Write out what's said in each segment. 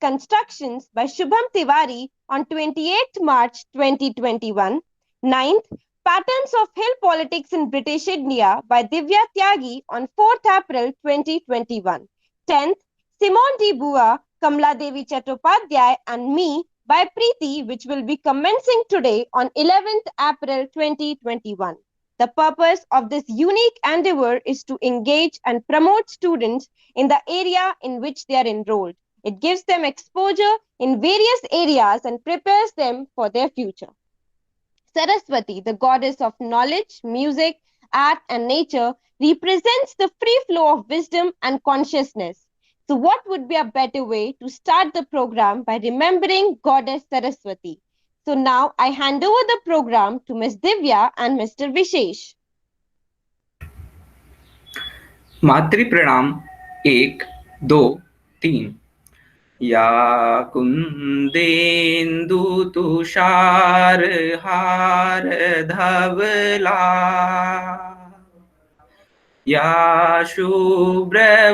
Constructions by Shubham Tiwari on 28th March 2021. Ninth, Patterns of Hill Politics in British India by Divya Tyagi on 4th April 2021. 10th, Simone de Beauvoir, Kamla Devi Chattopadhyay and Me by Preeti, which will be commencing today on 11th April 2021. The purpose of this unique endeavor is to engage and promote students in the area in which they are enrolled. It gives them exposure in various areas and prepares them for their future. Saraswati, the goddess of knowledge, music, art, and nature, represents the free flow of wisdom and consciousness. So, what would be a better way to start the program by remembering Goddess Saraswati? So, now I hand over the program to Ms. Divya and Mr. Vishesh. मातृ प्रणाम 1, 2, 3। या कुंदेन्दु तुषार हार धवला या शुभ्रवस्त्रावृता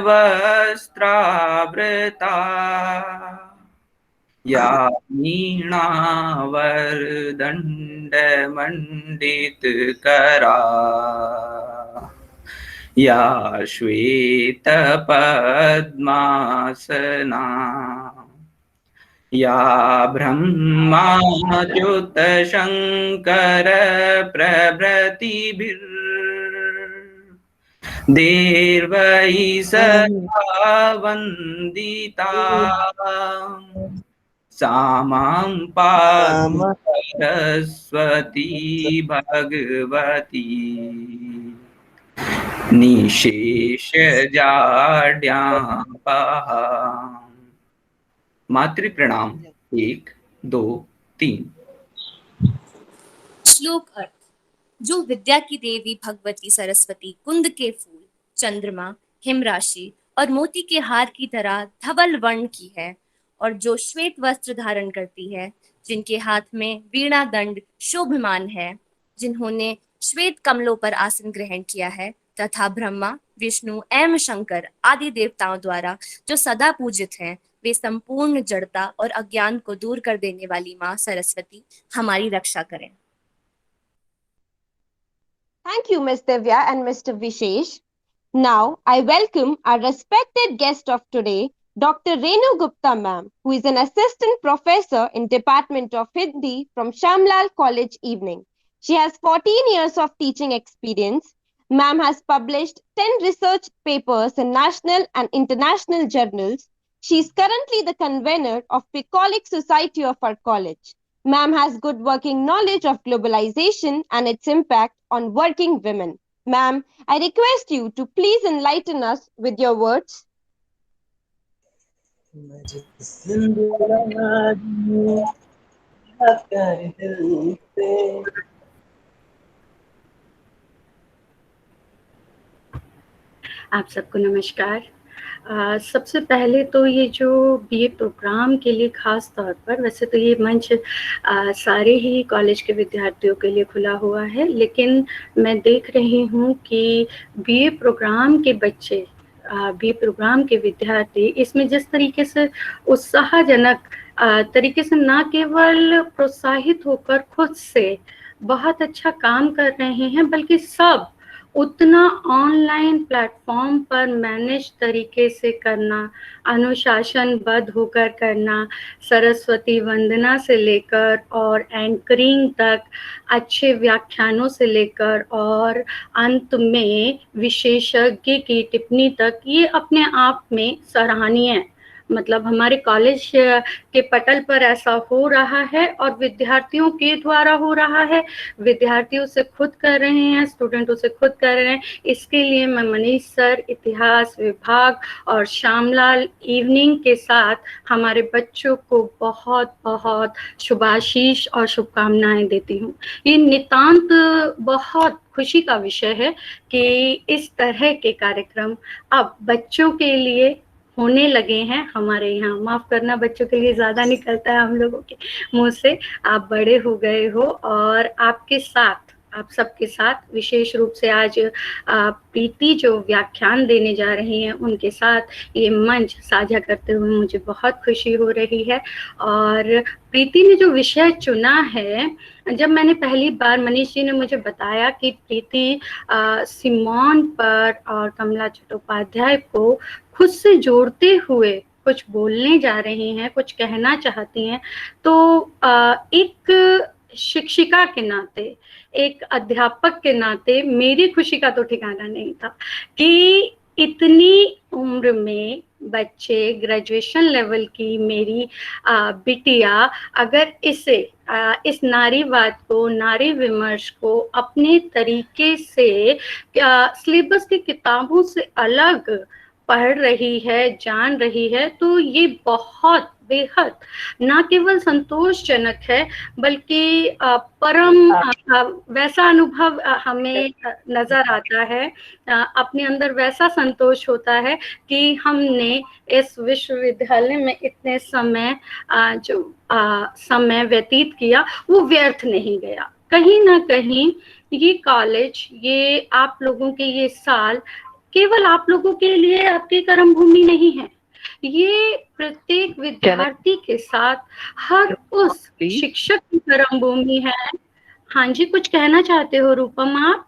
या वीणावरदण्डमण्डितकरा या श्वेतपद्मासना या ब्रह्माच्युतशङ्कर प्रभृतिभिर्देवैः सदा वन्दिता सा मां पातु सरस्वती भगवती निशेषजाड्यापहा। मातृ प्रणाम 1, 2, 3। श्लोक अर्थ। जो विद्या की देवी भगवती सरस्वती कुंद के फूल, चंद्रमा, हिमराशि और मोती के हार की तरह धवल वर्ण की है और जो श्वेत वस्त्र धारण करती है, जिनके हाथ में वीणा दंड शोभमान है, जिन्होंने श्वेत कमलों पर आसन ग्रहण किया है तथा ब्रह्मा, विष्णु एवं शंकर आदि देवताओं द्वारा जो सदा पूजित हैं, वे संपूर्ण जड़ता और अज्ञान को दूर कर देने वाली माँ सरस्वती हमारी रक्षा करें। Thank you, Ms. Divya and Mr. Vishesh. Now, I welcome our respected guest of today, Dr. Renu Gupta ma'am, who is an assistant professor in Department of Hindi from Shamlal College Evening. She has 14 years of teaching experience. Ma'am has published 10 research papers in national and international journals. She is currently the convener of Picolic Society of our college. Ma'am has good working knowledge of globalization and its impact on working women. Ma'am, I request you to please enlighten us with your words. आप सबको नमस्कार। सबसे पहले तो ये जो BA programme के लिए ख़ास तौर पर, वैसे तो ये मंच सारे ही कॉलेज के विद्यार्थियों के लिए खुला हुआ है, लेकिन मैं देख रही हूँ कि बीए प्रोग्राम के बच्चे, बीए प्रोग्राम के विद्यार्थी इसमें जिस तरीके से उत्साहजनक तरीके से ना केवल प्रोत्साहित होकर खुद से बहुत अच्छा काम कर रहे हैं, बल्कि सब उतना ऑनलाइन प्लेटफॉर्म पर मैनेज तरीके से करना, अनुशासनबद्ध होकर करना, सरस्वती वंदना से लेकर और एंकरिंग तक, अच्छे व्याख्यानों से लेकर और अंत में विशेषज्ञ की टिप्पणी तक, ये अपने आप में सराहनीय है। मतलब हमारे कॉलेज के पटल पर ऐसा हो रहा है और विद्यार्थियों के द्वारा हो रहा है, विद्यार्थियों से खुद कर रहे हैं, स्टूडेंटों से खुद कर रहे हैं। इसके लिए मैं मनीष सर, इतिहास विभाग और श्यामलाल इवनिंग के साथ हमारे बच्चों को बहुत बहुत शुभाशीष और शुभकामनाएं देती हूँ। ये नितांत बहुत खुशी का विषय है कि इस तरह के कार्यक्रम अब बच्चों के लिए होने लगे हैं हमारे यहाँ। माफ़ करना, बच्चों के लिए ज़्यादा निकलता है हम लोगों के मुँह से। आप बड़े हो गए हो और आपके साथ आप सबके साथ, विशेष रूप से आज प्रीति जो व्याख्यान देने जा रही हैं उनके साथ ये मंच साझा करते हुए मुझे बहुत खुशी हो रही है। और प्रीति ने जो विषय चुना है, जब मैंने पहली बार मनीष जी ने मुझे बताया कि प्रीति सिमोन पर और कमला चट्टोपाध्याय को खुद से जोड़ते हुए कुछ बोलने जा रही हैं, कुछ कहना चाहती हैं, तो एक शिक्षिका के नाते, एक अध्यापक के नाते मेरी खुशी का तो ठिकाना नहीं था कि इतनी उम्र में बच्चे, ग्रेजुएशन लेवल की मेरी बिटिया अगर इस नारीवाद को, नारी विमर्श को अपने तरीके से सिलेबस की किताबों से अलग पढ़ रही है, जान रही है, तो ये बहुत बेहद ना केवल संतोषजनक है बल्कि परम वैसा अनुभव हमें नजर आता है, अपने अंदर वैसा संतोष होता है कि हमने इस विश्वविद्यालय में इतने समय जो समय व्यतीत किया वो व्यर्थ नहीं गया। कहीं ना कहीं ये कॉलेज, ये आप लोगों के ये साल केवल आप लोगों के लिए आपकी कर्म भूमि नहीं है, ये प्रत्येक विद्यार्थी के साथ हर उस शिक्षक की कर्म भूमि है। हाँ जी, कुछ कहना चाहते हो रूपम आप?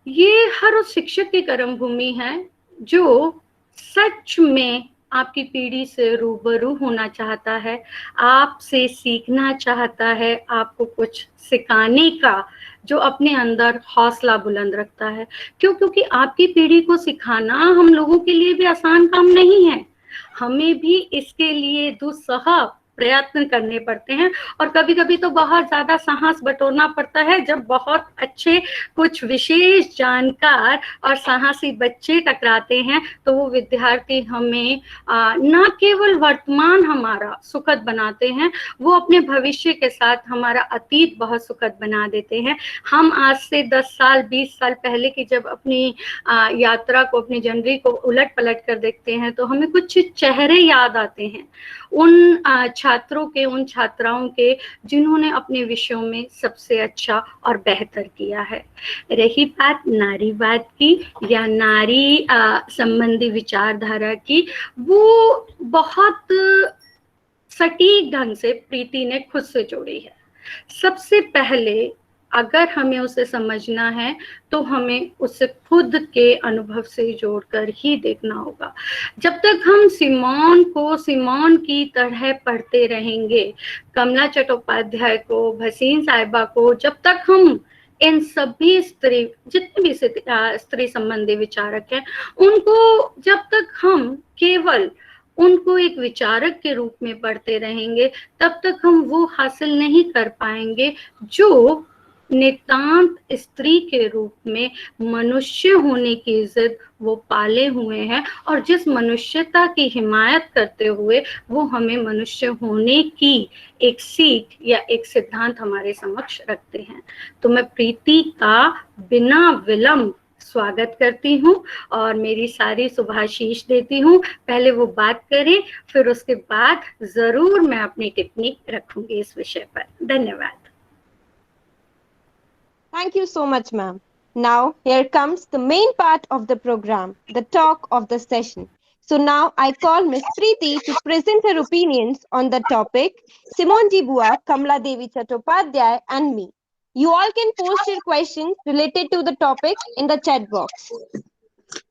ये हर उस शिक्षक की कर्म भूमि है जो सच में आपकी पीढ़ी से रूबरू होना चाहता है, आपसे सीखना चाहता है, आपको कुछ सिखाने का जो अपने अंदर हौसला बुलंद रखता है। क्यों? क्योंकि आपकी पीढ़ी को सिखाना हम लोगों के लिए भी आसान काम नहीं है, हमें भी इसके लिए दुस्सह प्रयत्न करने पड़ते हैं और कभी कभी तो बहुत ज्यादा साहस बटोरना पड़ता है जब बहुत अच्छे कुछ विशेष जानकार और साहसी बच्चे टकराते हैं, तो वो विद्यार्थी हमें न केवल वर्तमान हमारा सुखद बनाते हैं, वो अपने भविष्य के साथ हमारा अतीत बहुत सुखद बना देते हैं। हम आज से 10 साल 20 साल पहले की जब अपनी यात्रा को, अपनी जर्नी को उलट पलट कर देखते हैं तो हमें कुछ चेहरे याद आते हैं उन छात्रों के, उन छात्राओं के जिन्होंने अपने विषयों में सबसे अच्छा और बेहतर किया है। रही बात नारीवाद की या नारी संबंधी विचारधारा की, वो बहुत सटीक ढंग से प्रीति ने खुद से जोड़ी है। सबसे पहले अगर हमें उसे समझना है तो हमें उसे खुद के अनुभव से जोड़कर ही देखना होगा। जब तक हम सिमोन को सिमोन की तरह पढ़ते रहेंगे, कमला चट्टोपाध्याय को, भसीन साहिबा को, जब तक हम इन सभी स्त्री, जितने भी स्त्री संबंधी विचारक हैं, उनको जब तक हम केवल उनको एक विचारक के रूप में पढ़ते रहेंगे, तब तक हम वो हासिल नहीं कर पाएंगे जो नितांत स्त्री के रूप में मनुष्य होने की इज्जत वो पाले हुए हैं और जिस मनुष्यता की हिमायत करते हुए वो हमें मनुष्य होने की एक सीख या एक सिद्धांत हमारे समक्ष रखते हैं। तो मैं प्रीति का बिना विलंब स्वागत करती हूँ और मेरी सारी शुभाशीष देती हूँ। पहले वो बात करें, फिर उसके बाद जरूर मैं अपनी टिप्पणी रखूंगी इस विषय पर। धन्यवाद। Thank you so much, ma'am. Now, here comes the main part of the program, the talk of the session. So now I call Ms. Preeti to present her opinions on the topic, Simone de Beauvoir, Kamala Devi Chattopadhyay and me. You all can post your questions related to the topic in the chat box.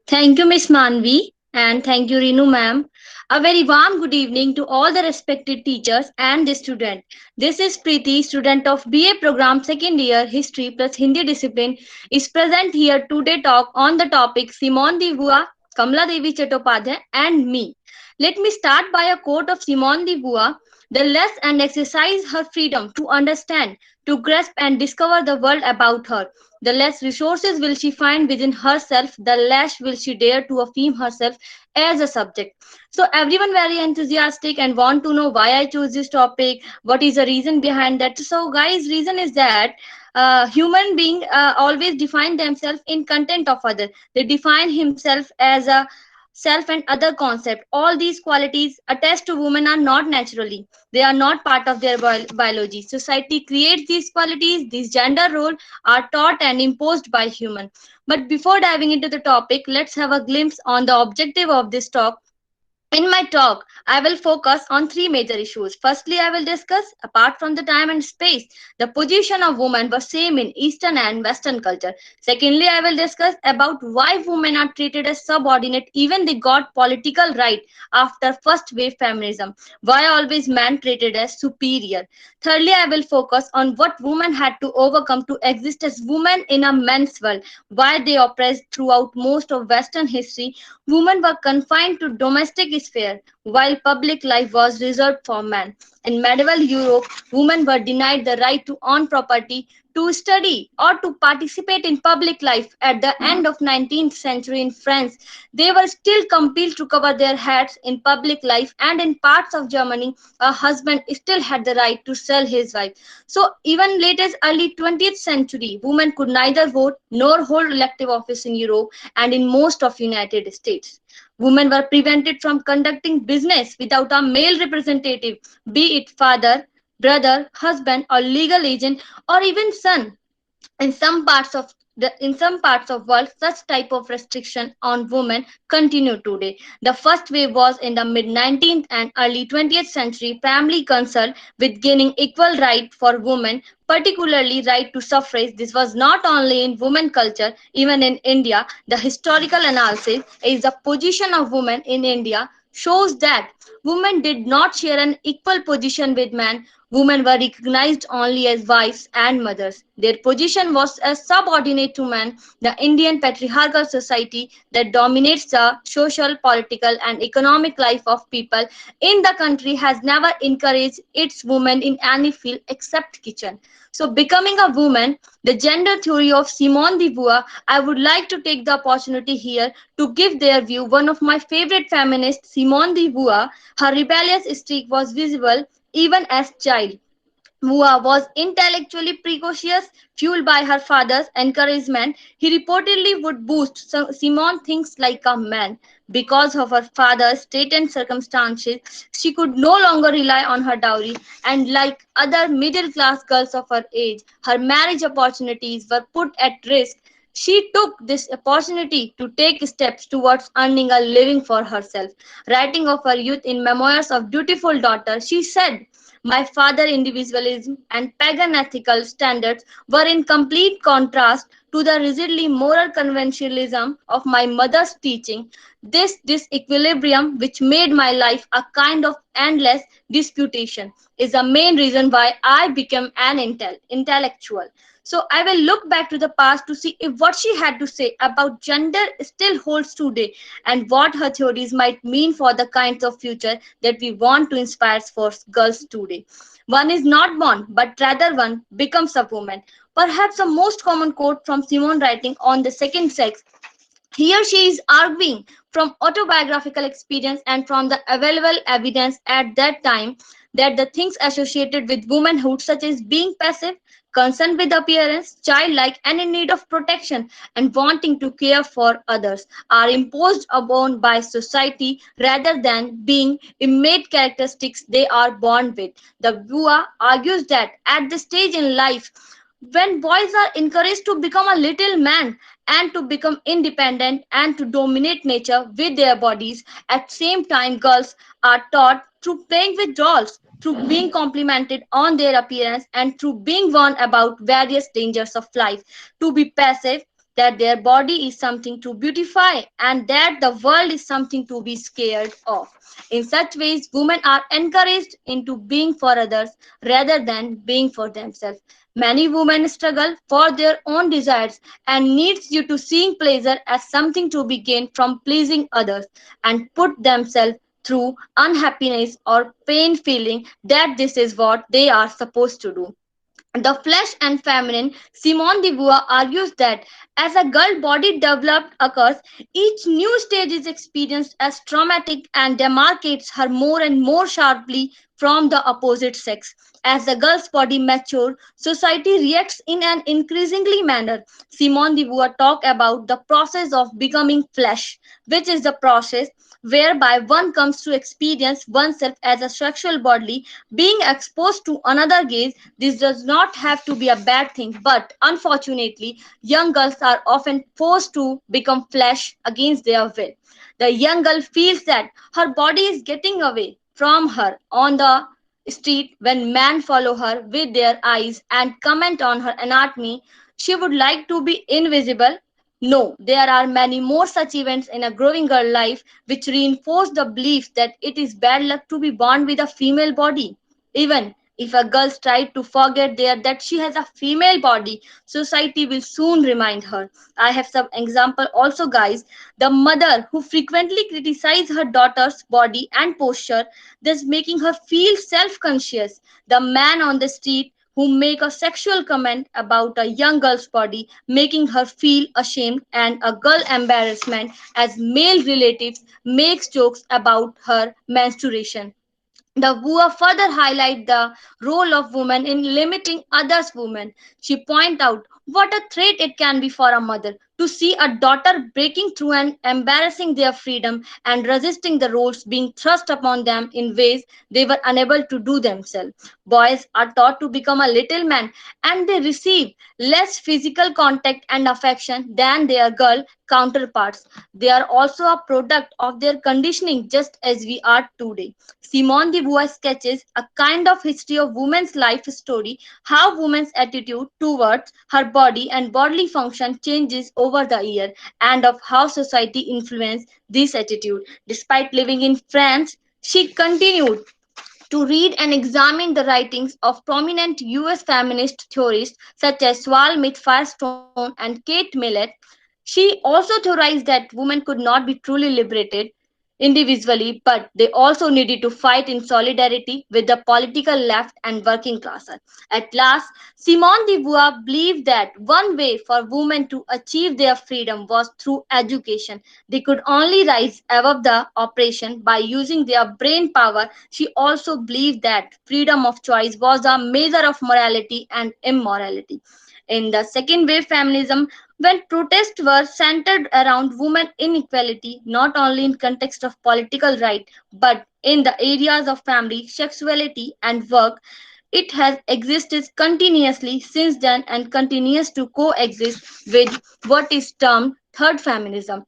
Thank you, Miss Manvi, and thank you, Renu ma'am. A very warm good evening to all the respected teachers and the student. This is Preeti, student of BA program 2nd year History plus Hindi discipline, is present here today talk on the topic Simone de Beauvoir, Kamala Devi Chattopadhyay and me. Let me start by a quote of Simone de Beauvoir. The less and exercise her freedom to understand, to grasp and discover the world about her, the less resources will she find within herself, the less will she dare to affirm herself as a subject. So everyone very enthusiastic and want to know why I chose this topic, what is the reason behind that. So guys, reason is that human being always define themselves in content of others. They define himself as a self, and other concepts. All these qualities attached to women are not naturally. They are not part of their biology. Society creates these qualities. These gender roles are taught and imposed by human. But before diving into the topic, let's have a glimpse on the objective of this talk. In my talk, I will focus on three major issues. Firstly, I will discuss, apart from the time and space, the position of women was same in Eastern and Western culture. Secondly, I will discuss about why women are treated as subordinate even they got political right after first wave feminism. Why always men treated as superior. Thirdly, I will focus on what women had to overcome to exist as women in a men's world. Why they oppressed throughout most of Western history. Women were confined to domestic sphere, while public life was reserved for men. In medieval Europe, women were denied the right to own property, to study, or to participate in public life. At the end of 19th century in France, they were still compelled to cover their heads in public life, and in parts of Germany, a husband still had the right to sell his wife. So even late as early 20th century, women could neither vote nor hold elective office in Europe and in most of United States. Women were prevented from conducting business without a male representative, be it father, brother, husband, or legal agent, or even son. In some parts of world, such type of restriction on women continue today. The first wave was in the mid 19th and early 20th century, primarily concerned with gaining equal right for women, particularly right to suffrage. This was not only in women culture, even in India. The historical analysis is the position of women in India shows that women did not share an equal position with men. Women were recognized only as wives and mothers. Their position was as subordinate to men. The Indian patriarchal society that dominates the social, political, and economic life of people in the country has never encouraged its women in any field except kitchen. So, becoming a woman, the gender theory of Simone de Beauvoir, I would like to take the opportunity here to give their view. One of my favorite feminists, Simone de Beauvoir, her rebellious streak was visible even as child. Mua was intellectually precocious, fueled by her father's encouragement. He reportedly would boost Simone thinks like a man. Because of her father's state and circumstances, she could no longer rely on her dowry, and like other middle class girls of her age, her marriage opportunities were put at risk. She took this opportunity to take steps towards earning a living for herself. Writing of her youth in Memoirs of Dutiful Daughter, she said, my father's individualism and pagan ethical standards were in complete contrast to the rigidly moral conventionalism of my mother's teaching. This disequilibrium, which made my life a kind of endless disputation, is the main reason why I became an intellectual. So I will look back to the past to see if what she had to say about gender still holds today and what her theories might mean for the kinds of future that we want to inspire for girls today. One is not born, but rather one becomes a woman. Perhaps the most common quote from Simone writing on the second sex. Here she is arguing from autobiographical experience and from the available evidence at that time that the things associated with womanhood, such as being passive, concerned with appearance, childlike, and in need of protection, and wanting to care for others, are imposed upon by society rather than being innate characteristics they are born with. The Bua argues that at this stage in life, when boys are encouraged to become a little man and to become independent and to dominate nature with their bodies, at same time girls are taught through playing with dolls, through being complimented on their appearance, and through being warned about various dangers of life, to be passive, that their body is something to beautify and that the world is something to be scared of. In such ways, women are encouraged into being for others rather than being for themselves. Many women struggle for their own desires and needs due to seeing pleasure as something to be gained from pleasing others and put themselves through unhappiness or pain, feeling that this is what they are supposed to do. The flesh and feminine, Simone de Beauvoir argues that as a girl body development occurs, each new stage is experienced as traumatic and demarcates her more and more sharply from the opposite sex. As the girl's body matures, society reacts in an increasingly manner. Simone de Beauvoir talked about the process of becoming flesh, which is the process whereby one comes to experience oneself as a sexual body being exposed to another gaze. This does not have to be a bad thing, but unfortunately, young girls are often forced to become flesh against their will. The young girl feels that her body is getting away from her on the street when men follow her with their eyes and comment on her anatomy. She would like to be invisible. No, there are many more such events in a growing girl life which reinforce the belief that it is bad luck to be born with a female body. Even if a girl tries to forget that she has a female body, society will soon remind her. I have some example also, guys. The mother who frequently criticizes her daughter's body and posture, thus making her feel self-conscious. The man on the street who make a sexual comment about a young girl's body, making her feel ashamed, and a girl embarrassment as male relatives makes jokes about her menstruation. The Vua further highlight the role of women in limiting others' women. She point out what a threat it can be for a mother to see a daughter breaking through and embarrassing their freedom and resisting the roles being thrust upon them in ways they were unable to do themselves. Boys are taught to become a little man and they receive less physical contact and affection than their girl counterparts. They are also a product of their conditioning just as we are today. Simone de Beauvoir sketches a kind of history of women's life story, how women's attitude towards her body and bodily function changes over the year, and of how society influences this attitude. Despite living in France, she continued to read and examine the writings of prominent US feminist theorists such as Sewall Firestone and Kate Millett. She also theorized that women could not be truly liberated individually, but they also needed to fight in solidarity with the political left and working classes. At last, Simone de Beauvoir believed that one way for women to achieve their freedom was through education. They could only rise above the oppression by using their brain power. She also believed that freedom of choice was a measure of morality and immorality. In the second wave feminism, when protests were centered around women inequality, not only in context of political right, but in the areas of family, sexuality, and work, it has existed continuously since then and continues to coexist with what is termed third feminism.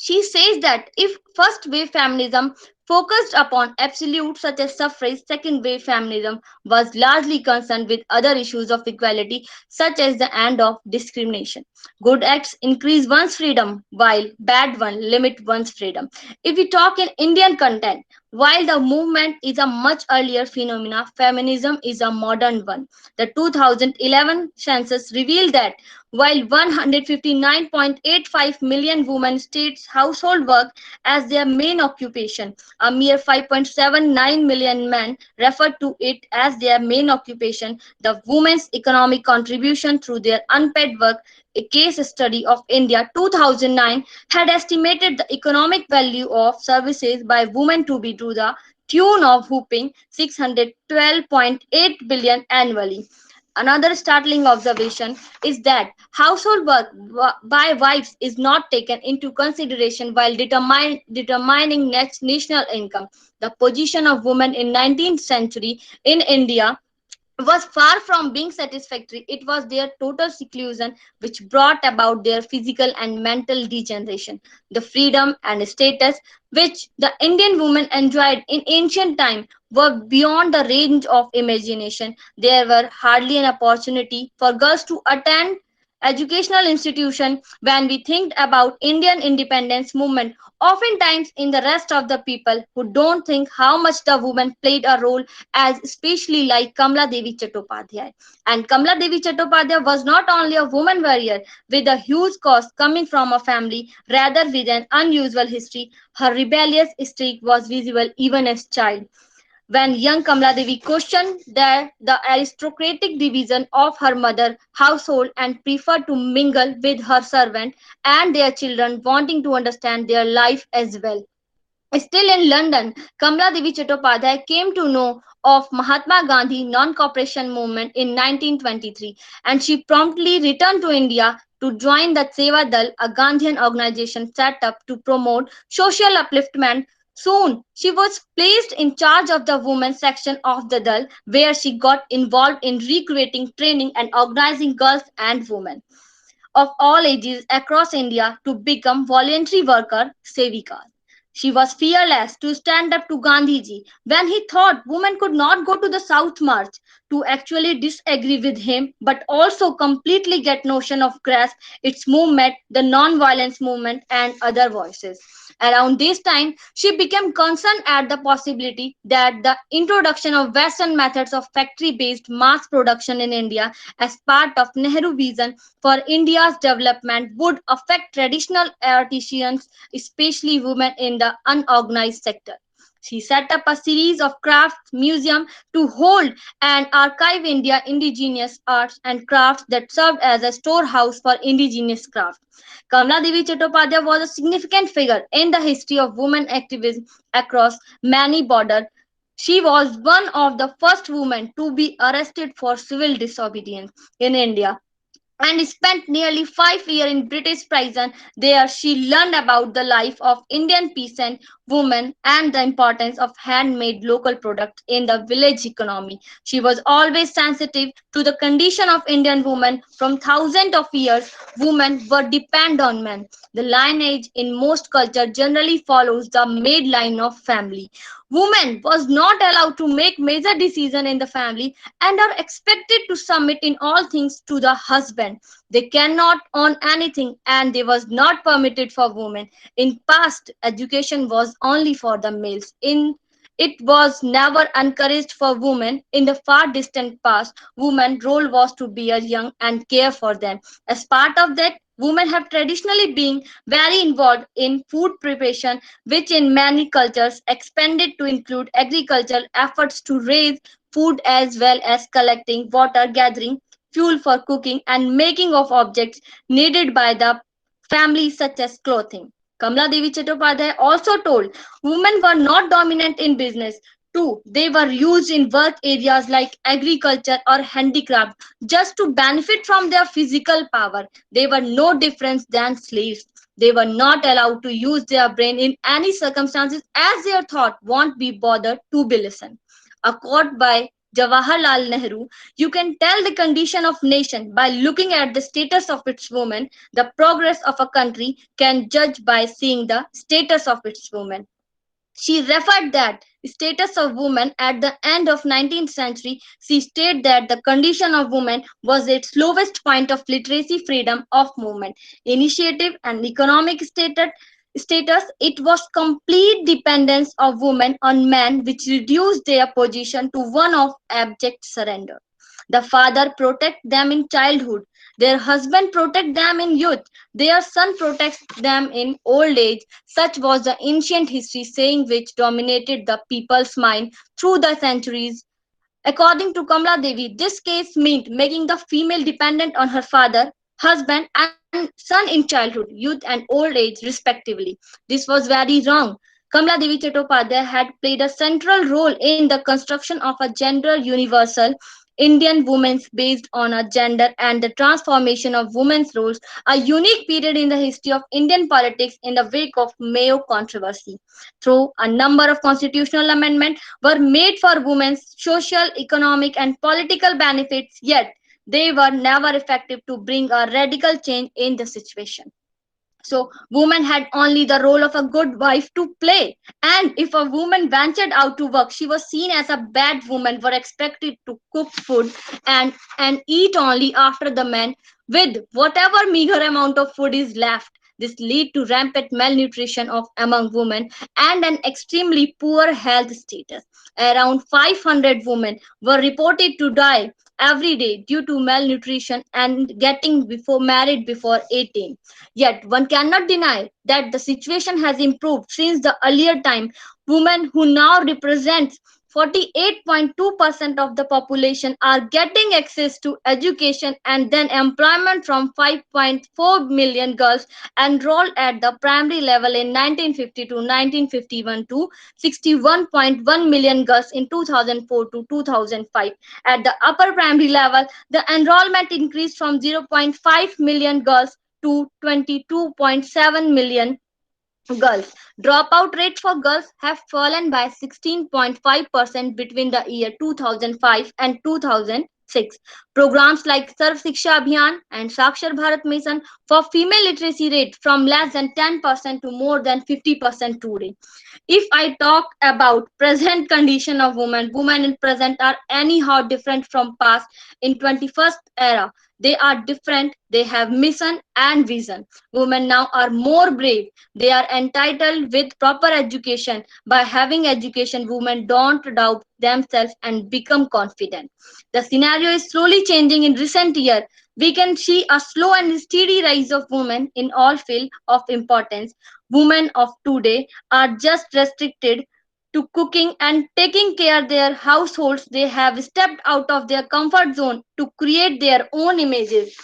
She says that if first wave feminism focused upon absolutes such as suffrage, second wave feminism was largely concerned with other issues of equality, such as the end of discrimination. Good acts increase one's freedom, while bad ones limit one's freedom. If we talk in Indian content, while the movement is a much earlier phenomena, feminism is a modern one. The 2011 census revealed that while 159.85 million women states household work as their main occupation, a mere 5.79 million men refer to it as their main occupation. The women's economic contribution through their unpaid work, a case study of India 2009, had estimated the economic value of services by women to be to the tune of whooping 612.8 billion annually. Another startling observation is that household work by wives is not taken into consideration while determining national income. The position of women in 19th century in India was far from being satisfactory. It was their total seclusion which brought about their physical and mental degeneration. The freedom and status which the Indian women enjoyed in ancient time were beyond the range of imagination. There were hardly an opportunity for girls to attend educational institution. When we think about Indian independence movement, oftentimes in the rest of the people who don't think how much the woman played a role, as especially like Kamla Devi Chattopadhyay. And Kamla Devi Chattopadhyay was not only a woman warrior with a huge cost coming from a family rather with an unusual history, her rebellious streak was visible even as child. When young Kamla Devi questioned the aristocratic division of her mother household and preferred to mingle with her servant and their children, wanting to understand their life as well. Still in London, Kamala Devi Chattopadhyay came to know of Mahatma Gandhi non-cooperation movement in 1923, and she promptly returned to India to join the Seva Dal, a Gandhian organization set up to promote social upliftment. Soon, she was placed in charge of the women's section of the Dal, where she got involved in recruiting, training, and organizing girls and women of all ages across India to become voluntary worker Sevikas. She was fearless to stand up to Gandhiji when he thought women could not go to the South March to actually disagree with him, but also completely get notion of grasp its movement, the non-violence movement, and other voices. Around this time, she became concerned at the possibility that the introduction of Western methods of factory-based mass production in India as part of Nehru vision for India's development would affect traditional artisans, especially women in the unorganized sector. She set up a series of crafts museum to hold and archive India indigenous arts and crafts that served as a storehouse for indigenous crafts. Kamala Devi Chattopadhyay was a significant figure in the history of women activism across many borders. She was one of the first women to be arrested for civil disobedience in India and spent nearly 5 years in British prison. There, she learned about the life of Indian peasant women and the importance of handmade local products in the village economy. She was always sensitive to the condition of Indian women. From thousands of years, women were dependent on men. The lineage in most cultures generally follows the maid line of family. Women was not allowed to make major decisions in the family and are expected to submit in all things to the husband. They cannot own anything and they was not permitted for women. In past, education was only for the males. In it was never encouraged for women. In the far distant past, women's role was to bear young and care for them. As part of that, women have traditionally been very involved in food preparation, which in many cultures expanded to include agricultural efforts to raise food as well as collecting water, gathering fuel for cooking, and making of objects needed by the family, such as clothing. Kamala Devi Chattopadhyay also told women were not dominant in business. Too, they were used in work areas like agriculture or handicraft just to benefit from their physical power. They were no different than slaves. They were not allowed to use their brain in any circumstances as their thought won't be bothered to be listened. A quote by Jawaharlal Nehru: you can tell the condition of nation by looking at the status of its women. The progress of a country can judge by seeing the status of its women. She referred that status of women at the end of 19th century. She stated that the condition of women was its lowest point of literacy, freedom of movement, initiative, and economic status. It was complete dependence of women on men, which reduced their position to one of abject surrender. The father protect them in childhood. Their husband protect them in youth. Their son protects them in old age. Such was the ancient history saying which dominated the people's mind through the centuries. According to Kamala Devi, this case meant making the female dependent on her father, husband, and son in childhood, youth, and old age, respectively. This was very wrong. Kamala Devi Chattopadhyay had played a central role in the construction of a gender universal Indian women's based on a gender and the transformation of women's roles, a unique period in the history of Indian politics in the wake of Mayo controversy. Through a number of constitutional amendments were made for women's social, economic, and political benefits, yet they were never effective to bring a radical change in the situation. So, women had only the role of a good wife to play. And if a woman ventured out to work, she was seen as a bad woman, were expected to cook food and eat only after the men with whatever meager amount of food is left. This lead to rampant malnutrition of among women and an extremely poor health status. Around 500 women were reported to die every day due to malnutrition and getting before married before 18. Yet one cannot deny that the situation has improved since the earlier time. Women who now represent 48.2% of the population are getting access to education and then employment from 5.4 million girls enrolled at the primary level in 1950 to 1951 to 61.1 million girls in 2004 to 2005. At the upper primary level, the enrollment increased from 0.5 million girls to 22.7 million girls. Dropout rate for girls have fallen by 16.5% between the year 2005 and 2006. Programs like Sarv Shiksha Abhiyan and Sakshar Bharat Mission for female literacy rate from less than 10% to more than 50% today. If I talk about present condition of women, women in present are anyhow different from past in 21st era. They are different, they have mission and vision. Women now are more brave, they are entitled with proper education. By having education, women don't doubt themselves and become confident. The scenario is slowly changing in recent years. We can see a slow and steady rise of women in all fields of importance. Women of today are just restricted to cooking and taking care their households. They have stepped out of their comfort zone to create their own images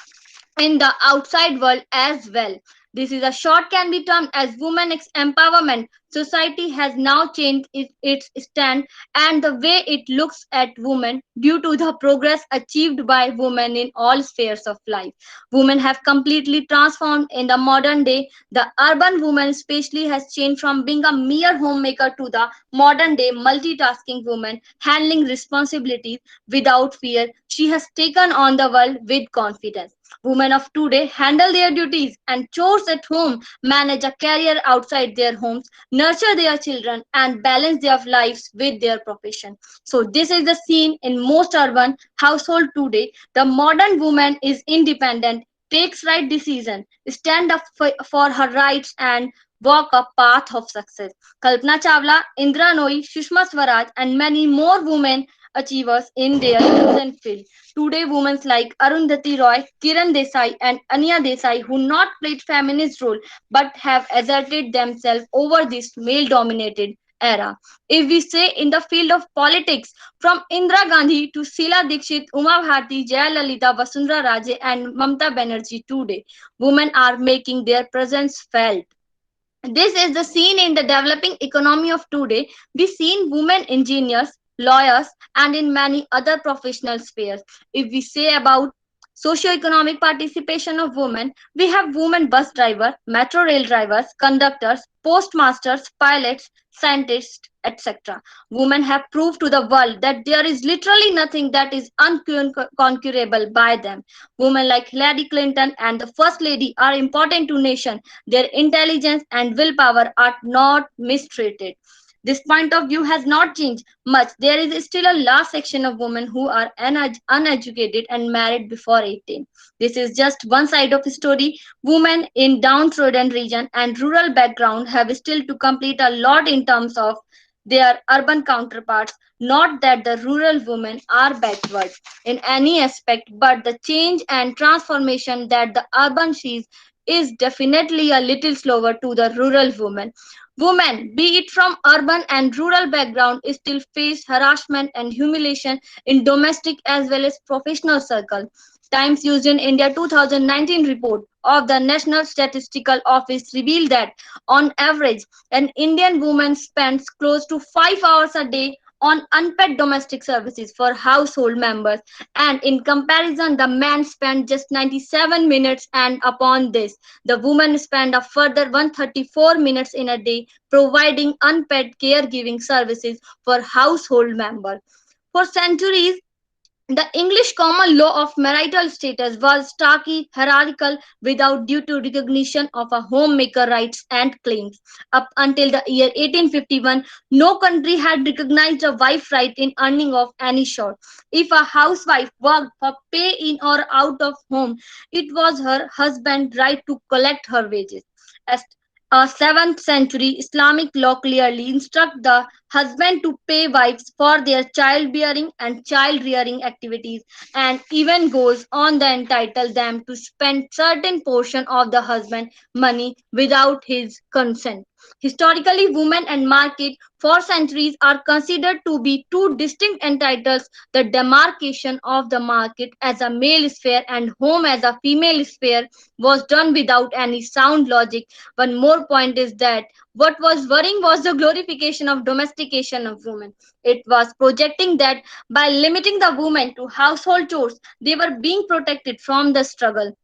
in the outside world as well. This is a short can be termed as women empowerment. Society has now changed its stand and the way it looks at women due to the progress achieved by women in all spheres of life. Women have completely transformed in the modern day. The urban woman especially has changed from being a mere homemaker to the modern day multitasking woman handling responsibilities without fear. She has taken on the world with confidence. Women of today handle their duties and chores at home, manage a career outside their homes, nurture their children, and balance their lives with their profession. So, this is the scene in most urban households today. The modern woman is independent, takes right decision, stand up for her rights, and walk a path of success. Kalpana Chawla, Indra Nooyi, Sushma Swaraj, and many more women achievers in their chosen field. Today, women like Arundhati Roy, Kiran Desai, and Anya Desai, who not played feminist role but have asserted themselves over this male-dominated era. If we say in the field of politics, from Indira Gandhi to Sheila Dikshit, Uma Bharti, Jayalalitha, Vasundhara Raje, and Mamta Banerjee today, women are making their presence felt. This is the scene in the developing economy of today. We see women engineers, lawyers, and in many other professional spheres. If we say about socio-economic participation of women, we have women bus drivers, metro rail drivers, conductors, postmasters, pilots, scientists, etc. Women have proved to the world that there is literally nothing that is unconquerable by them. Women like Hillary Clinton and the First Lady are important to nation. Their intelligence and willpower are not mistreated. This point of view has not changed much. There is still a large section of women who are uneducated and married before 18. This is just one side of the story. Women in downtrodden region and rural background have still to complete a lot in terms of their urban counterparts. Not that the rural women are backward in any aspect, but the change and transformation that the urban sees is definitely a little slower to the rural woman. Women, be it from urban and rural background, still face harassment and humiliation in domestic as well as professional circles. Times used in India 2019 report of the National Statistical Office revealed that on average an Indian woman spends close to 5 hours a day on unpaid domestic services for household members, and in comparison the man spent just 97 minutes, and upon this the woman spend a further 134 minutes in a day providing unpaid caregiving services for household members. For centuries, the English common law of marital status was starkly hierarchical without due to recognition of a homemaker rights and claims. Up until the year 1851, no country had recognized a wife right in earning of any sort. If a housewife worked for pay in or out of home, it was her husband's right to collect her wages. As a 7th century Islamic law clearly instructs the husband to pay wives for their childbearing and child rearing activities, and even goes on to entitle them to spend certain portion of the husband money without his consent. Historically, women and market for centuries are considered to be two distinct entities. The demarcation of the market as a male sphere and home as a female sphere was done without any sound logic. One more point is that what was worrying was the glorification of domestication of women. It was projecting that by limiting the women to household chores, they were being protected from the struggle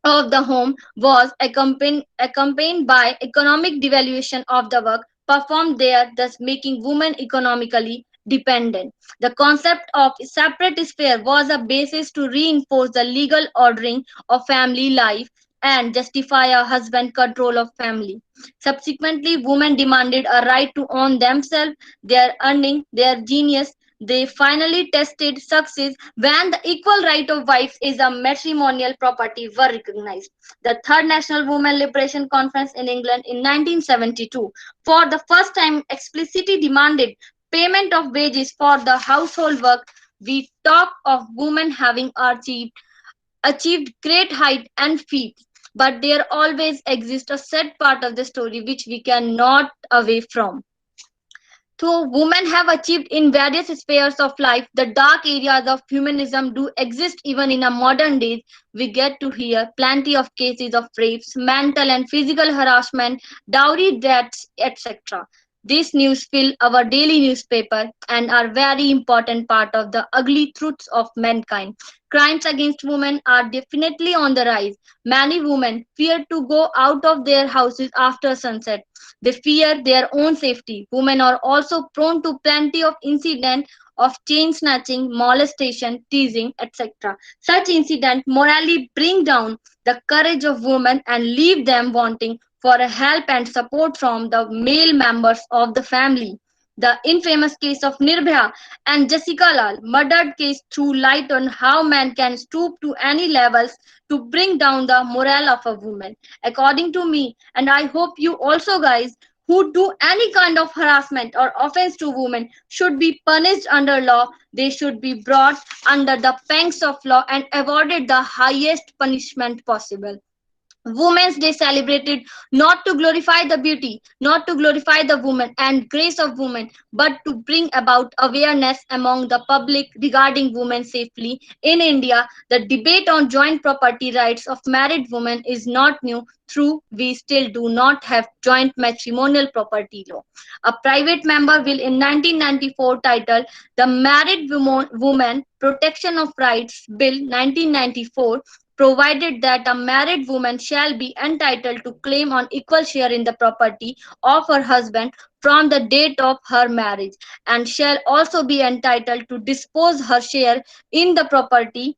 of the home was accompanied by economic devaluation of the work performed there, thus making women economically dependent. The concept of separate sphere was a basis to reinforce the legal ordering of family life and justify a husband control of family. Subsequently, women demanded a right to own themselves, their earning, their genius. They finally tested success when the equal right of wives is a matrimonial property were recognized. The Third National Women Liberation Conference in England in 1972, for the first time, explicitly demanded payment of wages for the household work. We talk of women having achieved great height and feat, but there always exists a sad part of the story which we cannot away from. Though women have achieved in various spheres of life, the dark areas of humanism do exist even in our modern days. We get to hear plenty of cases of rapes, mental and physical harassment, dowry deaths, etc. These news fill our daily newspaper and are very important part of the ugly truths of mankind. Crimes against women are definitely on the rise. Many women fear to go out of their houses after sunset. They fear their own safety. Women are also prone to plenty of incidents of chain snatching, molestation, teasing, etc. Such incidents morally bring down the courage of women and leave them wanting for a help and support from the male members of the family. The infamous case of Nirbhaya and Jessica Lal murdered case threw light on how men can stoop to any levels to bring down the morale of a woman. According to me, and I hope you also guys who do any kind of harassment or offense to women should be punished under law. They should be brought under the pangs of law and awarded the highest punishment possible. Women's Day celebrated not to glorify the beauty, not to glorify the woman and grace of women, but to bring about awareness among the public regarding women safely. In India, the debate on joint property rights of married women is not new. True, we still do not have joint matrimonial property law. A private member will in 1994 titled the Married Woman Protection of Rights Bill 1994 provided that a married woman shall be entitled to claim on equal share in the property of her husband from the date of her marriage and shall also be entitled to dispose her share in the property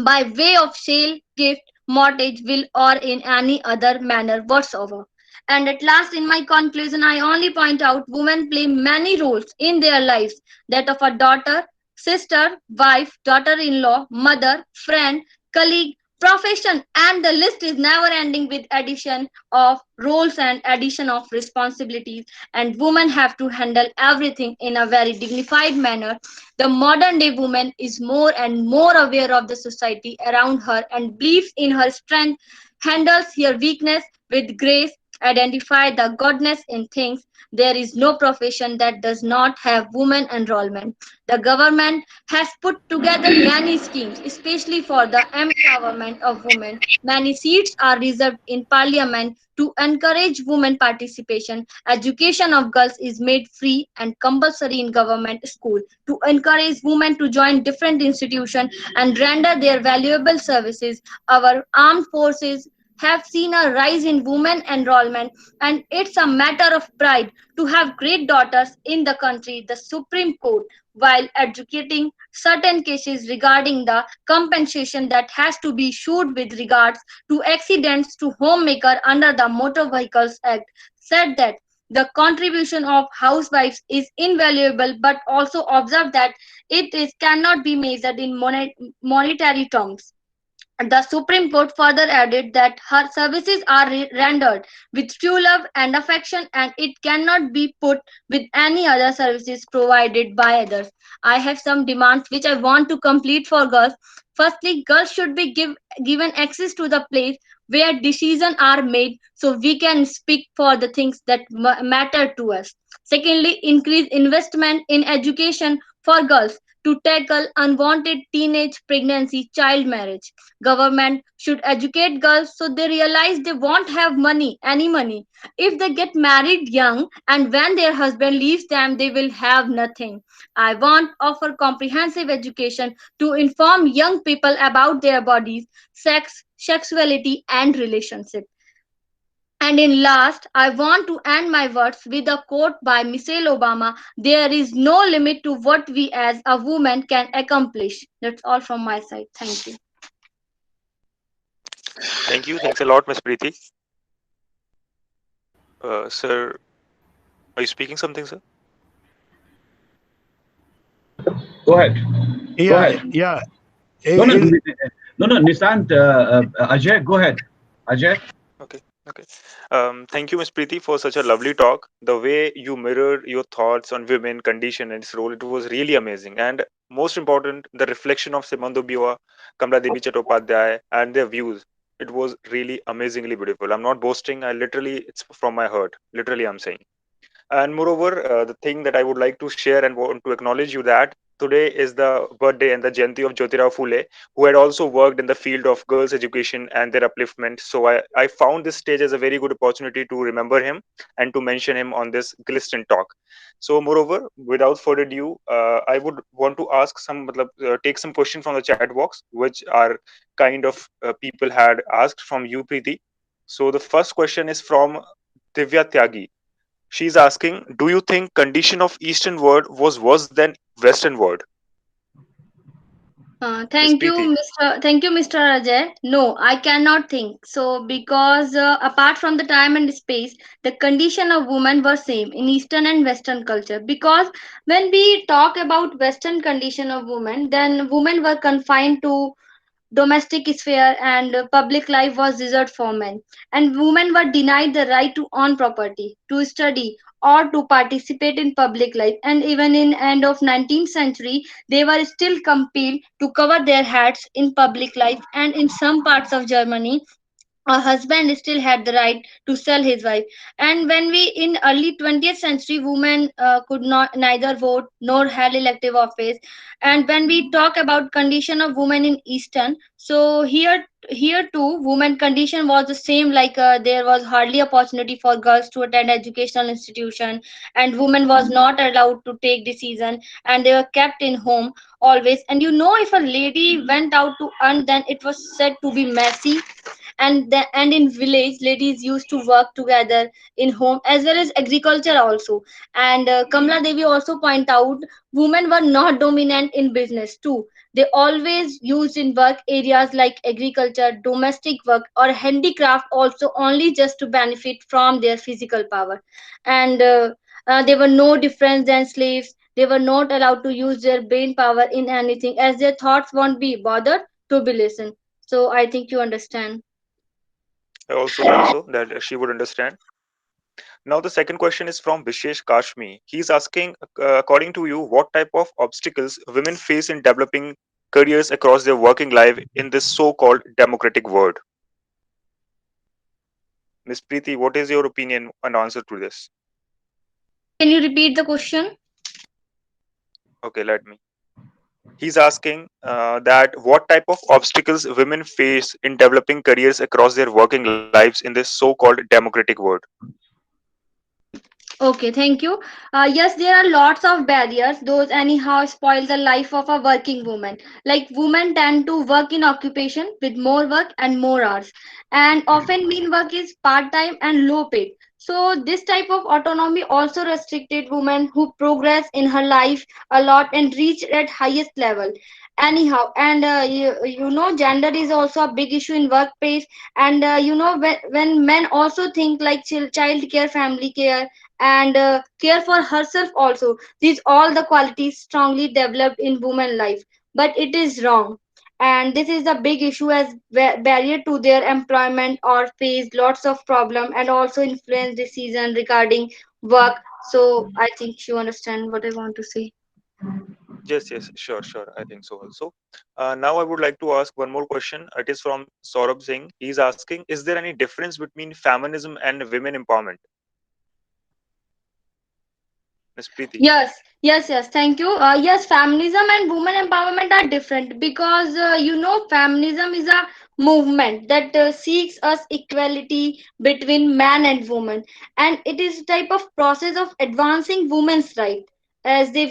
by way of sale, gift, mortgage, will, or in any other manner whatsoever. And at last, in my conclusion, I only point out women play many roles in their lives that of a daughter, sister, wife, daughter in law, mother, friend, colleague, profession, and the list is never ending with addition of roles and addition of responsibilities. And women have to handle everything in a very dignified manner. The modern day woman is more and more aware of the society around her and believes in her strength, handles her weakness with grace, identify the godness in things. There is no profession that does not have women enrollment. The government has put together many schemes, especially for the empowerment of women. Many seats are reserved in parliament to encourage women participation. Education of girls is made free and compulsory in government school to encourage women to join different institutions and render their valuable services. Our armed forces have seen a rise in women enrollment, and it's a matter of pride to have great daughters in the country. The Supreme Court, while adjudicating certain cases regarding the compensation that has to be issued with regards to accidents to homemaker under the Motor Vehicles Act, said that the contribution of housewives is invaluable, but also observed that cannot be measured in monetary terms. The Supreme Court further added that her services are rendered with true love and affection and it cannot be put with any other services provided by others. I have some demands which I want to complete for girls. Firstly, girls should be given access to the place where decisions are made so we can speak for the things that matter to us. Secondly, increase investment in education for girls to tackle unwanted teenage pregnancy, child marriage. Government should educate girls so they realize they won't have any money. If they get married young and when their husband leaves them, they will have nothing. I want offer comprehensive education to inform young people about their bodies, sex, sexuality, and relationship. And in last, I want to end my words with a quote by Michelle Obama: there is no limit to what we as a woman can accomplish. That's all from my side. Thank you. Thank you. Thanks a lot, Miss Preeti. Sir, are you speaking something, sir? Go ahead. Go Yeah, ahead. yeah. No, no, Is- Nishant, Ajay, go ahead. Ajay. Okay. Okay. Thank you, Ms. Preeti, for such a lovely talk. The way you mirrored your thoughts on women, condition, and its role, it was really amazing. And most important, the reflection of Simone de Beauvoir, Kamala Devi Chattopadhyay, and their views. It was really amazingly beautiful. I'm not boasting. I literally, it's from my heart. Literally, I'm saying. And moreover, the thing that I would like to share and want to acknowledge you that today is the birthday and the Jayanti of Jyotirao Phule, who had also worked in the field of girls' education and their upliftment. So I found this stage as a very good opportunity to remember him and to mention him on this glisten talk. So moreover, without further ado, I would want to ask take some question from the chat box, which are kind of people had asked from you, Preeti. So the first question is from Divya Tyagi. She's asking, do you think condition of Eastern world was worse than Western world? Miss Preeti. Thank you, Mr. Ajay. No, I cannot think so because apart from the time and space, the condition of women were same in Eastern and Western culture. Because when we talk about Western condition of women, then women were confined to domestic sphere and public life was reserved for men, and women were denied the right to own property, to study, or to participate in public life. And even in end of 19th century they were still compelled to cover their heads in public life, and in some parts of Germany a husband still had the right to sell his wife. And when we in early 20th century women could not neither vote nor held elective office. And when we talk about condition of women in Eastern, so here too women condition was the same, like there was hardly opportunity for girls to attend educational institution, and women was not allowed to take decision, and they were kept in home always. And if a lady went out to earn, then it was said to be messy. And in village ladies used to work together in home as well as agriculture also. And Kamla Devi also point out women were not dominant in business too. They always used in work areas like agriculture, domestic work, or handicraft also, only just to benefit from their physical power. And there were no difference than slaves. They were not allowed to use their brain power in anything, as their thoughts won't be bothered to be listened. So I think you understand. I also think so that she would understand. Now the second question is from Vishesh Kashmi. He's asking, according to you, what type of obstacles women face in developing careers across their working life in this so-called democratic world? Miss Preeti, what is your opinion and answer to this? Can you repeat the question? Okay, let me. He's asking that what type of obstacles women face in developing careers across their working lives in this so-called democratic world. Okay, thank you. Yes, there are lots of barriers. Those anyhow spoil the life of a working woman. Like women tend to work in occupation with more work and more hours, and often mean work is part-time and low paid. So this type of autonomy also restricted women who progress in her life a lot and reach at highest level. Anyhow, and gender is also a big issue in workplace. And when men also think like child care, family care, and care for herself also, these all the qualities strongly developed in woman life, but it is wrong. And this is a big issue as barrier to their employment or face lots of problem and also influence decision regarding work. So I think you understand what I want to say. Yes, yes, sure, sure. I think so also. Now I would like to ask one more question. It is from Saurabh Singh. He's asking, is there any difference between feminism and women empowerment? Miss Preeti. Yes. Thank you. Yes, feminism and women empowerment are different because feminism is a movement that seeks us equality between man and woman, and it is a type of process of advancing women's right as they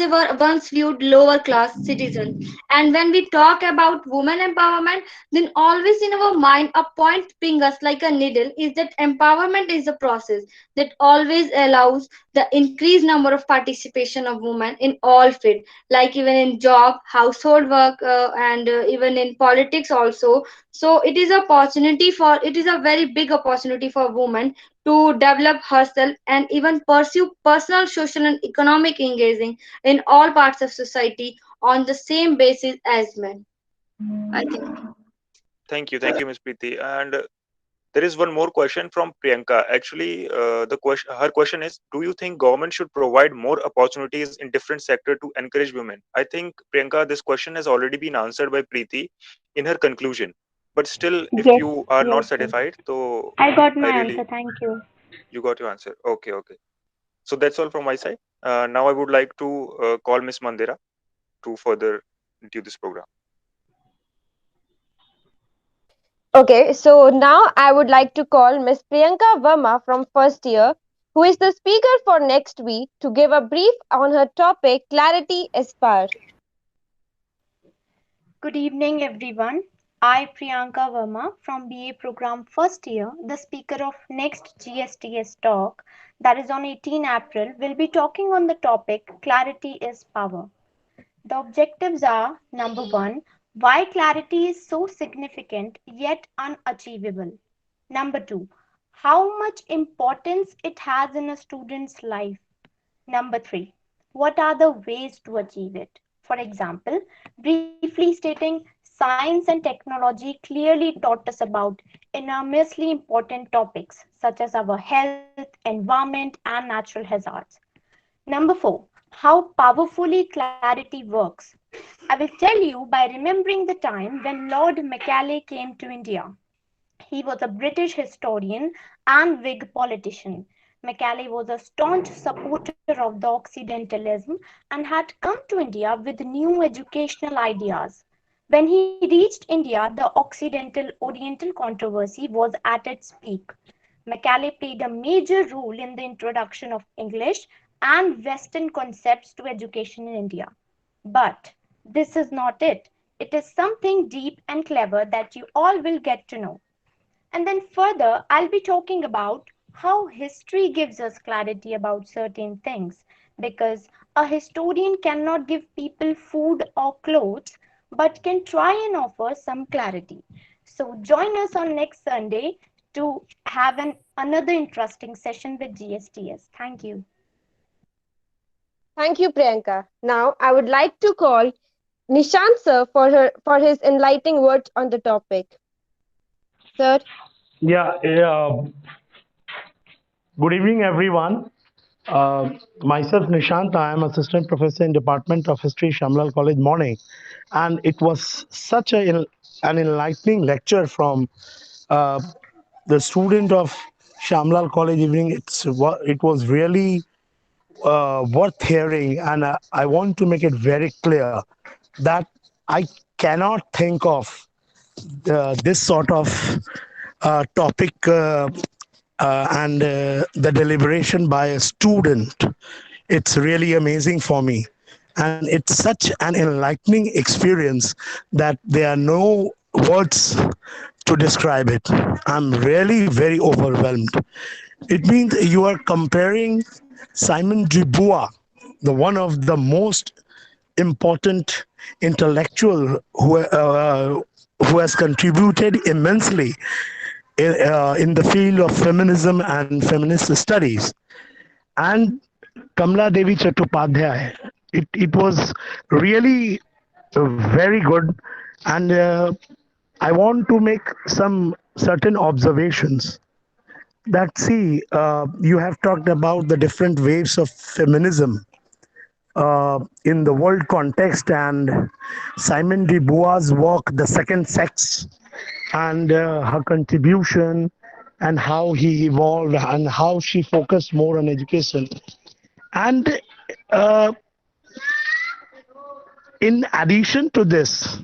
were once viewed lower class citizens. And when we talk about women empowerment, then always in our mind a point ping us like a needle is that empowerment is a process that always allows the increased number of participation of women in all fields, like even in job, household work, and even in politics also. So it is a very big opportunity for women to develop herself and even pursue personal, social, and economic engaging in all parts of society on the same basis as men. I think. Thank you, Miss Preeti. And there is one more question from Priyanka. Actually, her question is, do you think government should provide more opportunities in different sector to encourage women? I think, Priyanka, this question has already been answered by Preeti in her conclusion. But still, if Yes, you are not yes, yes. satisfied, so I got I my answer. really, Thank you. you got your answer. Okay, okay. So that's all from my side. Now I would like to call Miss Mandira to further into this program. Okay, so now I would like to call Miss Priyanka Verma from first year, who is the speaker for next week, to give a brief on her topic Clarity Aspire. Good evening, everyone. I, Priyanka Verma from BA program first year, the speaker of next GSTS talk, that is on 18 April, will be talking on the topic Clarity is Power. The objectives are number one, why clarity is so significant yet unachievable. Number two, how much importance it has in a student's life. Number three, what are the ways to achieve it? For example, briefly stating, science and technology clearly taught us about enormously important topics such as our health, environment, and natural hazards. Number four, how powerfully clarity works. I will tell you by remembering the time when Lord Macaulay came to India. He was a British historian and Whig politician. Macaulay was a staunch supporter of the Occidentalism and had come to India with new educational ideas. When he reached India, the Occidental Oriental controversy was at its peak. Macaulay played a major role in the introduction of English and Western concepts to education in India. But this is not it. It is something deep and clever that you all will get to know. And then further, I'll be talking about how history gives us clarity about certain things because a historian cannot give people food or clothes but can try and offer some clarity. So join us on next Sunday to have another interesting session with GSTS. Thank you. Thank you, Priyanka. Now I would like to call Nishant sir for his enlightening words on the topic. Sir. Yeah, good evening, everyone. Myself, Nishant, I am assistant professor in Department of History, Shamlal College, Morning, and it was such an enlightening lecture from uh, the student of Shamlal College evening. It was really worth hearing, and I want to make it very clear that I cannot think of this sort of topic and the deliberation by a student. It's really amazing for me. And it's such an enlightening experience that there are no words to describe it. I'm really very overwhelmed. It means you are comparing Simon Dubois, the one of the most important intellectual who has contributed immensely in the field of feminism and feminist studies, and Kamla Devi Chattopadhyay. It was really very good, and I want to make some certain observations. That see, you have talked about the different waves of feminism, in the world context, and Simone de Beauvoir's work, The Second Sex, and her contribution, and how he evolved, and how she focused more on education. And in addition to this,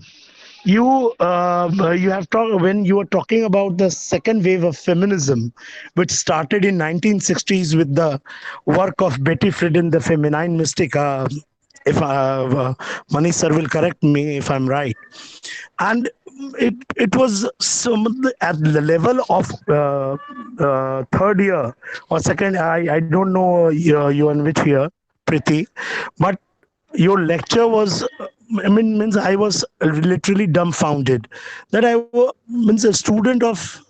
you have talked, when you were talking about the second wave of feminism, which started in 1960s with the work of Betty Friedan, the feminine mystic. If Manish sir will correct me if I'm right, and it was at the level of third year or second. I don't know you in which year, Priti, but your lecture was, means I was literally dumbfounded that means a student of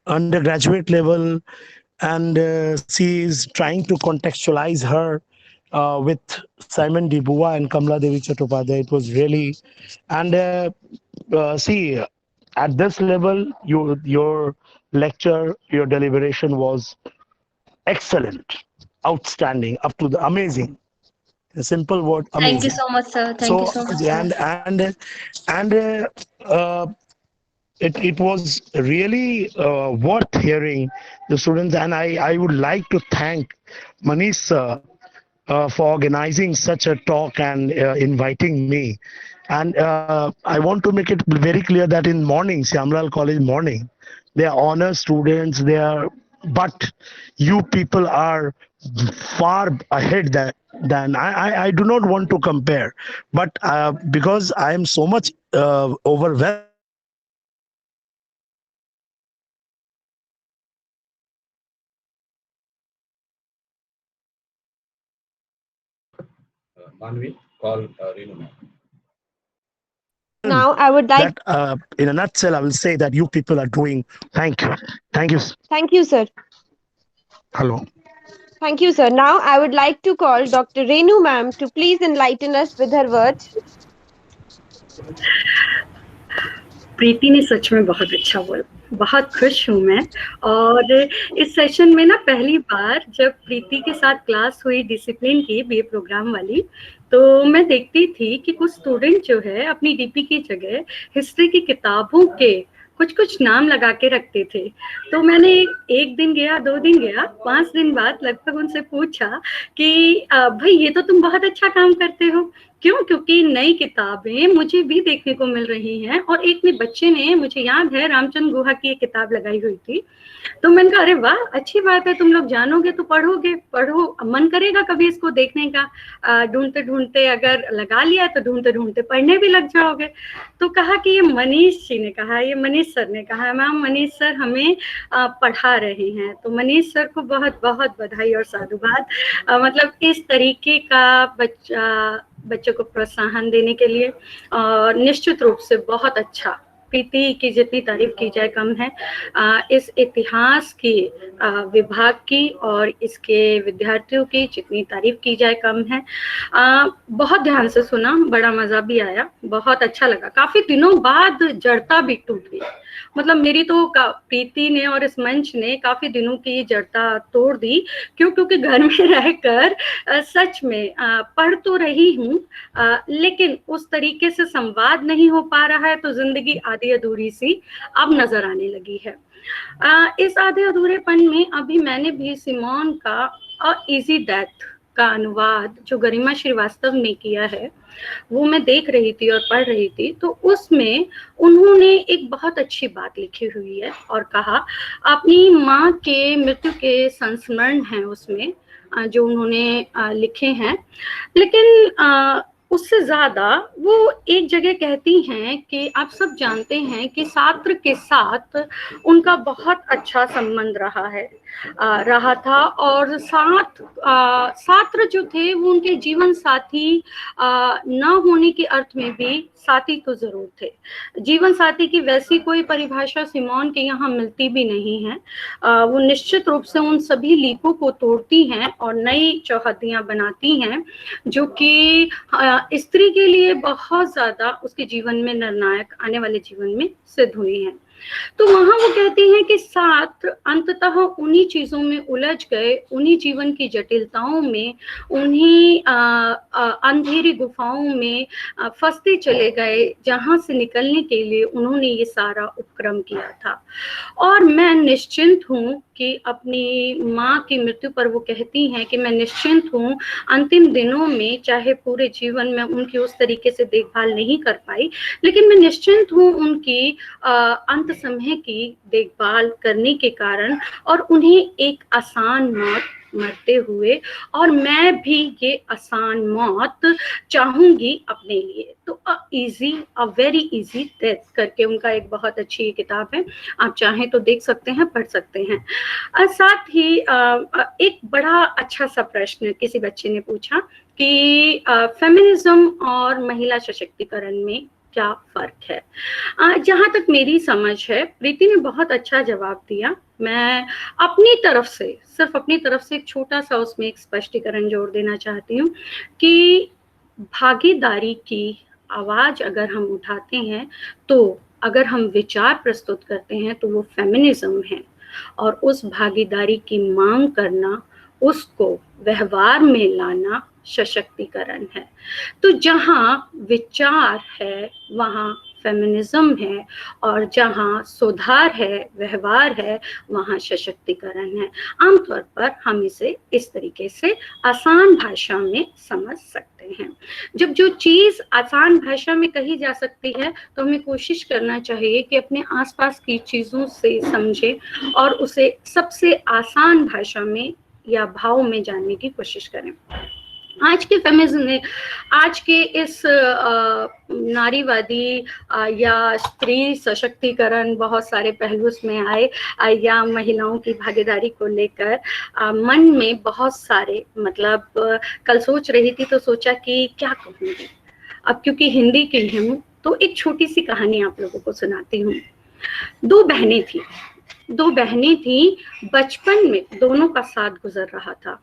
undergraduate level, and she is trying to contextualize her with Simone de Beauvoir and Kamala Devi Chattopadhyay. It was really, and see, at this level, your lecture, your deliberation was excellent, outstanding, up to the amazing. A simple word, amazing. Thank you so much, sir. Thank you so much, sir. It was really worth hearing the students, and I would like to thank Manish sir for organizing such a talk and inviting me. And I want to make it very clear that in morning, Shyamlal College morning, they are honor students. But you people are far ahead than I do not want to compare, but because I am so much overwhelmed. Manvi, call Renu ma'am. Now I would like That in a nutshell, I will say that you people are doing. Thank you. Thank you, sir. Hello. Thank you, sir. Now I would like to call Dr. Renu ma'am to please enlighten us with her words. प्रीति ने सच में बहुत अच्छा बोला, बहुत खुश हूँ मैं। और इस सेशन में ना पहली बार जब प्रीति के साथ क्लास हुई डिसिप्लिन की बीए प्रोग्राम वाली, तो मैं देखती थी कि कुछ स्टूडेंट जो है अपनी डीपी की जगह हिस्ट्री की किताबों के कुछ नाम लगा के रखते थे। तो मैंने एक दिन गया, 2 दिन गया, 5 दिन बाद लगभग उनसे पूछा कि भाई ये तो तुम बहुत अच्छा काम करते हो, क्यों? क्योंकि नई किताबें मुझे भी देखने को मिल रही हैं। और एक में बच्चे ने, मुझे याद है, रामचंद्र गुहा की एक किताब लगाई हुई थी। तो मैंने कहा अरे वाह, अच्छी बात है, तुम लोग जानोगे तो पढ़ोगे, पढ़ो, मन करेगा कभी इसको देखने का। ढूंढते ढूंढते अगर लगा लिया तो ढूंढते ढूंढते पढ़ने भी लग जाओगे। तो कहा कि ये मनीष जी ने कहा, ये मनीष सर ने कहा, मैम मनीष सर हमें पढ़ा रहे हैं। तो मनीष सर को बहुत बहुत बधाई और साधुवाद। मतलब इस तरीके का बच्चों को प्रोत्साहन देने के लिए। और निश्चित रूप से बहुत अच्छा, प्रीति की जितनी तारीफ की जाए कम है। इस इतिहास की विभाग की और इसके विद्यार्थियों की जितनी तारीफ की जाए कम है। बहुत ध्यान से सुना, बड़ा मजा भी आया, बहुत अच्छा लगा। काफी दिनों बाद जड़ता भी टूट गई। मतलब मेरी तो प्रीति ने और इस मंच ने काफी दिनों की जड़ता तोड़ दी। क्योंकि घर में रहकर सच में पढ़ तो रही हूँ, लेकिन उस तरीके से संवाद नहीं हो पा रहा है, तो जिंदगी आधी अधूरी सी अब नजर आने लगी है। इस आधे अधूरेपन में अभी मैंने भी सिमोन का अ इजी डेथ का अनुवाद जो गरिमा श्रीवास्तव ने किया है, वो मैं देख रही थी और पढ़ रही थी। तो उसमें उन्होंने एक बहुत अच्छी बात लिखी हुई है और कहा, अपनी माँ के मृत्यु के संस्मरण हैं उसमें जो उन्होंने लिखे हैं। लेकिन उससे ज्यादा वो एक जगह कहती हैं कि आप सब जानते हैं कि छात्र के साथ उनका बहुत अच्छा संबंध रहा था। और छात्र जो थे वो उनके जीवन साथी न होने के अर्थ में भी साथी तो जरूर थे। जीवन साथी की वैसी कोई परिभाषा सिमोन के यहाँ मिलती भी नहीं है। वो निश्चित रूप से उन सभी लीपों को तोड़ती हैं और नई चौहद्दियां बनाती हैं, जो कि स्त्री के लिए बहुत ज्यादा उसके जीवन में निर्णायक आने वाले जीवन में सिद्ध हुई हैं। तो वहां वो कहती हैं कि सात अंततः उन्हीं चीजों में उलझ गए, उन्हीं जीवन की जटिलताओं में, उन्हीं अंधेरी गुफाओं में फंसते चले गए, जहां से निकलने के लिए उन्होंने ये सारा उपक्रम किया था। और मैं निश्चिंत हूँ कि अपनी माँ की मृत्यु पर वो कहती हैं कि मैं निश्चिंत हूँ, अंतिम दिनों में चाहे पूरे जीवन में उनकी उस तरीके से देखभाल नहीं कर पाई, लेकिन मैं निश्चिंत हूँ उनकी अंत समय की देखभाल करने के कारण, और उन्हें एक आसान मौत मरते हुए, और मैं भी ये आसान मौत चाहूंगी अपने लिए। तो अ वेरी इजी डेथ करके उनका एक बहुत अच्छी किताब है, आप चाहें तो देख सकते हैं, पढ़ सकते हैं। साथ ही एक बड़ा अच्छा सा प्रश्न किसी बच्चे ने पूछा कि फेमिनिज्म और महिला सशक्तिकरण में क्या फर्क है। जहां तक मेरी समझ है, प्रीति ने बहुत अच्छा जवाब दिया। मैं अपनी तरफ से, सिर्फ अपनी तरफ से एक छोटा सा उसमें एक स्पष्टीकरण जोड़ देना चाहती हूँ कि भागीदारी की आवाज अगर हम उठाते हैं, तो अगर हम विचार प्रस्तुत करते हैं, तो वो फेमिनिज्म है, और उस भागीदारी की मांग करना, उसको व्यवहार में लाना सशक्तिकरण है। तो जहां विचार है वहां फेमिनिज्म है, और जहां सुधार है, व्यवहार है, वहां सशक्तिकरण है। आमतौर पर हम इसे इस तरीके से आसान भाषा में समझ सकते हैं। जब जो चीज आसान भाषा में कही जा सकती है, तो हमें कोशिश करना चाहिए कि अपने आसपास की चीजों से समझें और उसे सबसे आसान भाषा में या भाव में जानने की कोशिश करें। आज के फेमिनिज्म ने, आज के इस नारीवादी या स्त्री सशक्तिकरण, बहुत सारे पहलू उसमें आए, या महिलाओं की भागीदारी को लेकर मन में बहुत सारे, मतलब कल सोच रही थी तो सोचा कि क्या कहूँगी। अब क्योंकि हिंदी की हूँ तो एक छोटी सी कहानी आप लोगों को सुनाती हूँ। दो बहनें थी, बचपन में दोनों का साथ गुजर रहा था।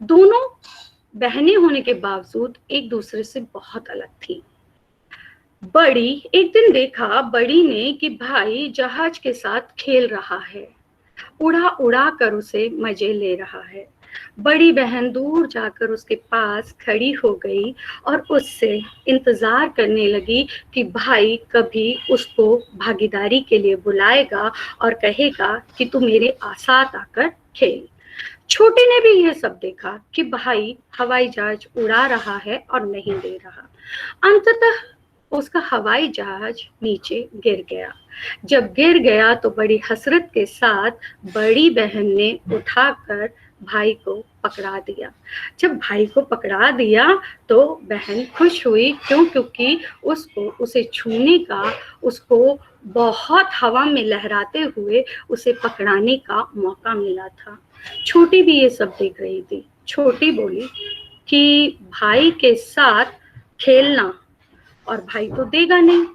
दोनों बहनें होने के बावजूद एक दूसरे से बहुत अलग थी। बड़ी एक दिन देखा बड़ी ने कि भाई जहाज के साथ खेल रहा है, उड़ा उड़ा कर उसे मजे ले रहा है। बड़ी बहन दूर जाकर उसके पास खड़ी हो गई और उससे इंतजार करने लगी कि भाई कभी उसको भागीदारी के लिए बुलाएगा और कहेगा कि तू मेरे साथ आकर खेल। छोटे ने भी यह सब देखा कि भाई हवाई जहाज उड़ा रहा है और नहीं दे रहा। अंततः उसका हवाई जहाज नीचे गिर गया। जब गिर गया तो बड़ी हसरत के साथ बड़ी बहन ने उठाकर भाई को पकड़ा दिया। जब भाई को पकड़ा दिया तो बहन खुश हुई, क्योंकि उसको उसे छूने का, उसको बहुत हवा में लहराते हुए उसे पकड़ाने का मौका मिला था। छोटी भी ये सब देख रही थी। छोटी बोली कि भाई के साथ खेलना, और भाई तो देगा नहीं,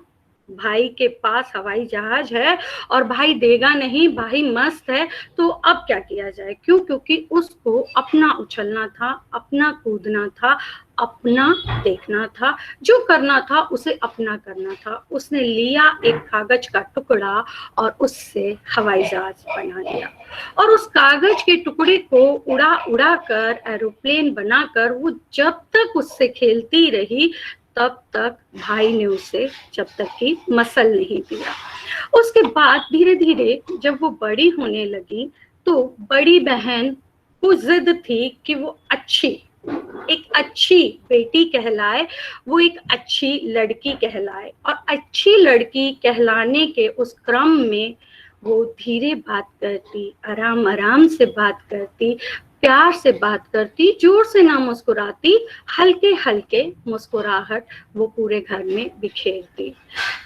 भाई के पास हवाई जहाज है और भाई देगा नहीं, भाई मस्त है, तो अब क्या किया जाए। क्योंकि उसको अपना उछलना था, अपना कूदना था, अपना देखना था, जो करना था उसे अपना करना था। उसने लिया एक कागज का टुकड़ा और उससे हवाई जहाज बना लिया, और उस कागज के टुकड़े को उड़ा उड़ा कर एरोप्लेन बनाकर वो जब तक उससे खेलती रही, तब तक भाई ने उसे जब तक कि मसल नहीं दिया। उसके बाद धीरे धीरे जब वो बड़ी होने लगी तो बड़ी बहन को जिद थी कि वो एक अच्छी बेटी कहलाए, वो एक अच्छी लड़की कहलाए, और अच्छी लड़की कहलाने के उस क्रम में वो धीरे बात करती, आराम आराम से बात करती, प्यार से बात करती, जोर से ना मुस्कुराती, हल्के हल्के मुस्कुराहट वो पूरे घर में बिखेरती।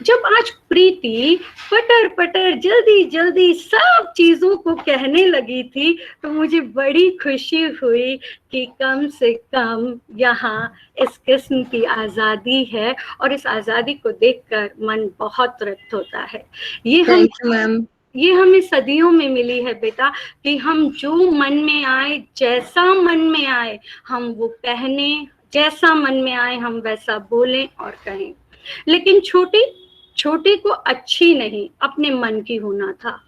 जब आज प्रीति पटर पटर जल्दी जल्दी सब चीजों को कहने लगी थी, तो मुझे बड़ी खुशी हुई कि कम से कम यहाँ इस किस्म की आजादी है, और इस आजादी को देखकर मन बहुत तृप्त होता है। ये हमें सदियों में मिली है बेटा, कि हम जो मन में आए, जैसा मन में आए हम वो पहने, जैसा मन में आए हम वैसा बोलें और कहें। लेकिन छोटी को अच्छी नहीं, अपने मन की होना था।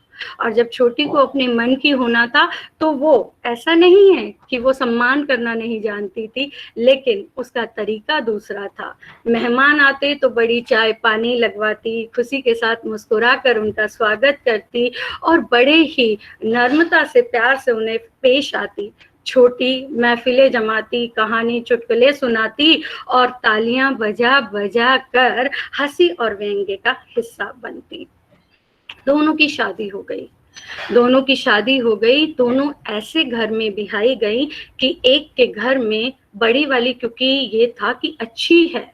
और जब छोटी को अपने मन की होना था तो वो ऐसा नहीं है कि वो सम्मान करना नहीं जानती थी, लेकिन उसका तरीका दूसरा था। मेहमान आते तो बड़ी चाय पानी लगवाती, खुशी के साथ मुस्कुरा कर उनका स्वागत करती और बड़े ही नर्मता से प्यार से उन्हें पेश आती। छोटी महफिलें जमाती, कहानी चुटकुले सुनाती और तालियां बजा बजा कर हंसी और व्यंग्य का हिस्सा बनती। दोनों की शादी हो गई, दोनों की शादी हो गई। दोनों ऐसे घर में बिहाई गई कि एक के घर में बड़ी वाली, क्योंकि ये था कि अच्छी है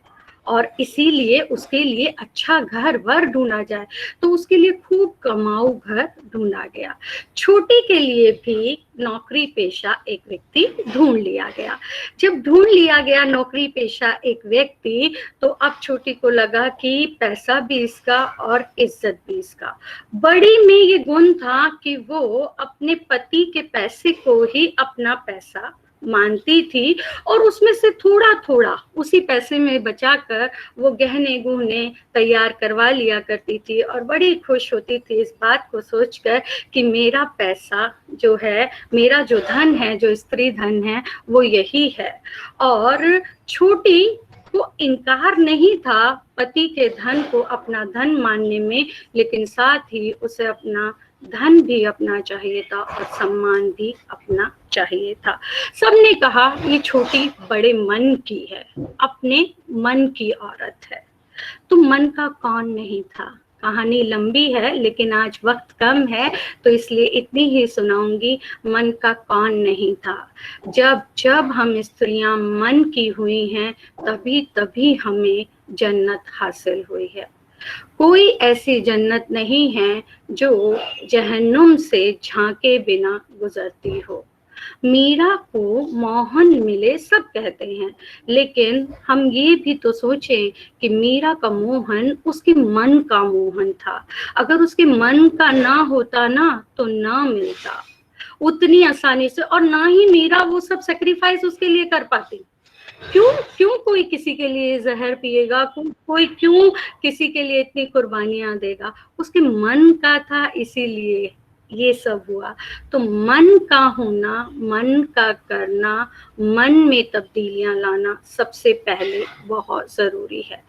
और इसीलिए उसके लिए अच्छा घर वर ढूंढा जाए, तो उसके लिए खूब कमाऊ घर ढूंढा गया। छोटी के लिए भी नौकरी पेशा एक व्यक्ति ढूंढ लिया गया। जब ढूंढ लिया गया नौकरी पेशा एक व्यक्ति, तो अब छोटी को लगा कि पैसा भी इसका और इज्जत भी इसका। बड़ी में ये गुण था कि वो अपने पति के पैसे को ही अपना पैसा मानती थी और उसमें से थोड़ा थोड़ा उसी पैसे में बचाकर वो गहने गुहने तैयार करवा लिया करती थी और बड़ी खुश होती थी इस बात को सोचकर कि मेरा पैसा जो है, मेरा जो धन है, जो स्त्री धन है, वो यही है। और छोटी को इनकार नहीं था पति के धन को अपना धन मानने में, लेकिन साथ ही उसे अपना धन भी अपना चाहिए था और सम्मान भी अपना चाहिए था। सबने कहा ये छोटी बड़े मन की है, अपने मन की औरत है। तो मन का कौन नहीं था? कहानी लंबी है लेकिन आज वक्त कम है तो इसलिए इतनी ही सुनाऊंगी। मन का कौन नहीं था? जब जब हम स्त्रियां मन की हुई हैं तभी तभी हमें जन्नत हासिल हुई है। कोई ऐसी जन्नत नहीं है जो जहन्नुम से झांके बिना गुजरती हो। मीरा को मोहन मिले सब कहते हैं, लेकिन हम ये भी तो सोचें कि मीरा का मोहन उसके मन का मोहन था। अगर उसके मन का ना होता ना तो ना मिलता उतनी आसानी से, और ना ही मीरा वो सब सेक्रीफाइस उसके लिए कर पाती। क्यों कोई किसी के लिए जहर पिएगा? कोई क्यों किसी के लिए इतनी कुर्बानियां देगा? उसके मन का था, इसीलिए ये सब हुआ। तो मन का होना, मन का करना, मन में तब्दीलियां लाना सबसे पहले बहुत जरूरी है।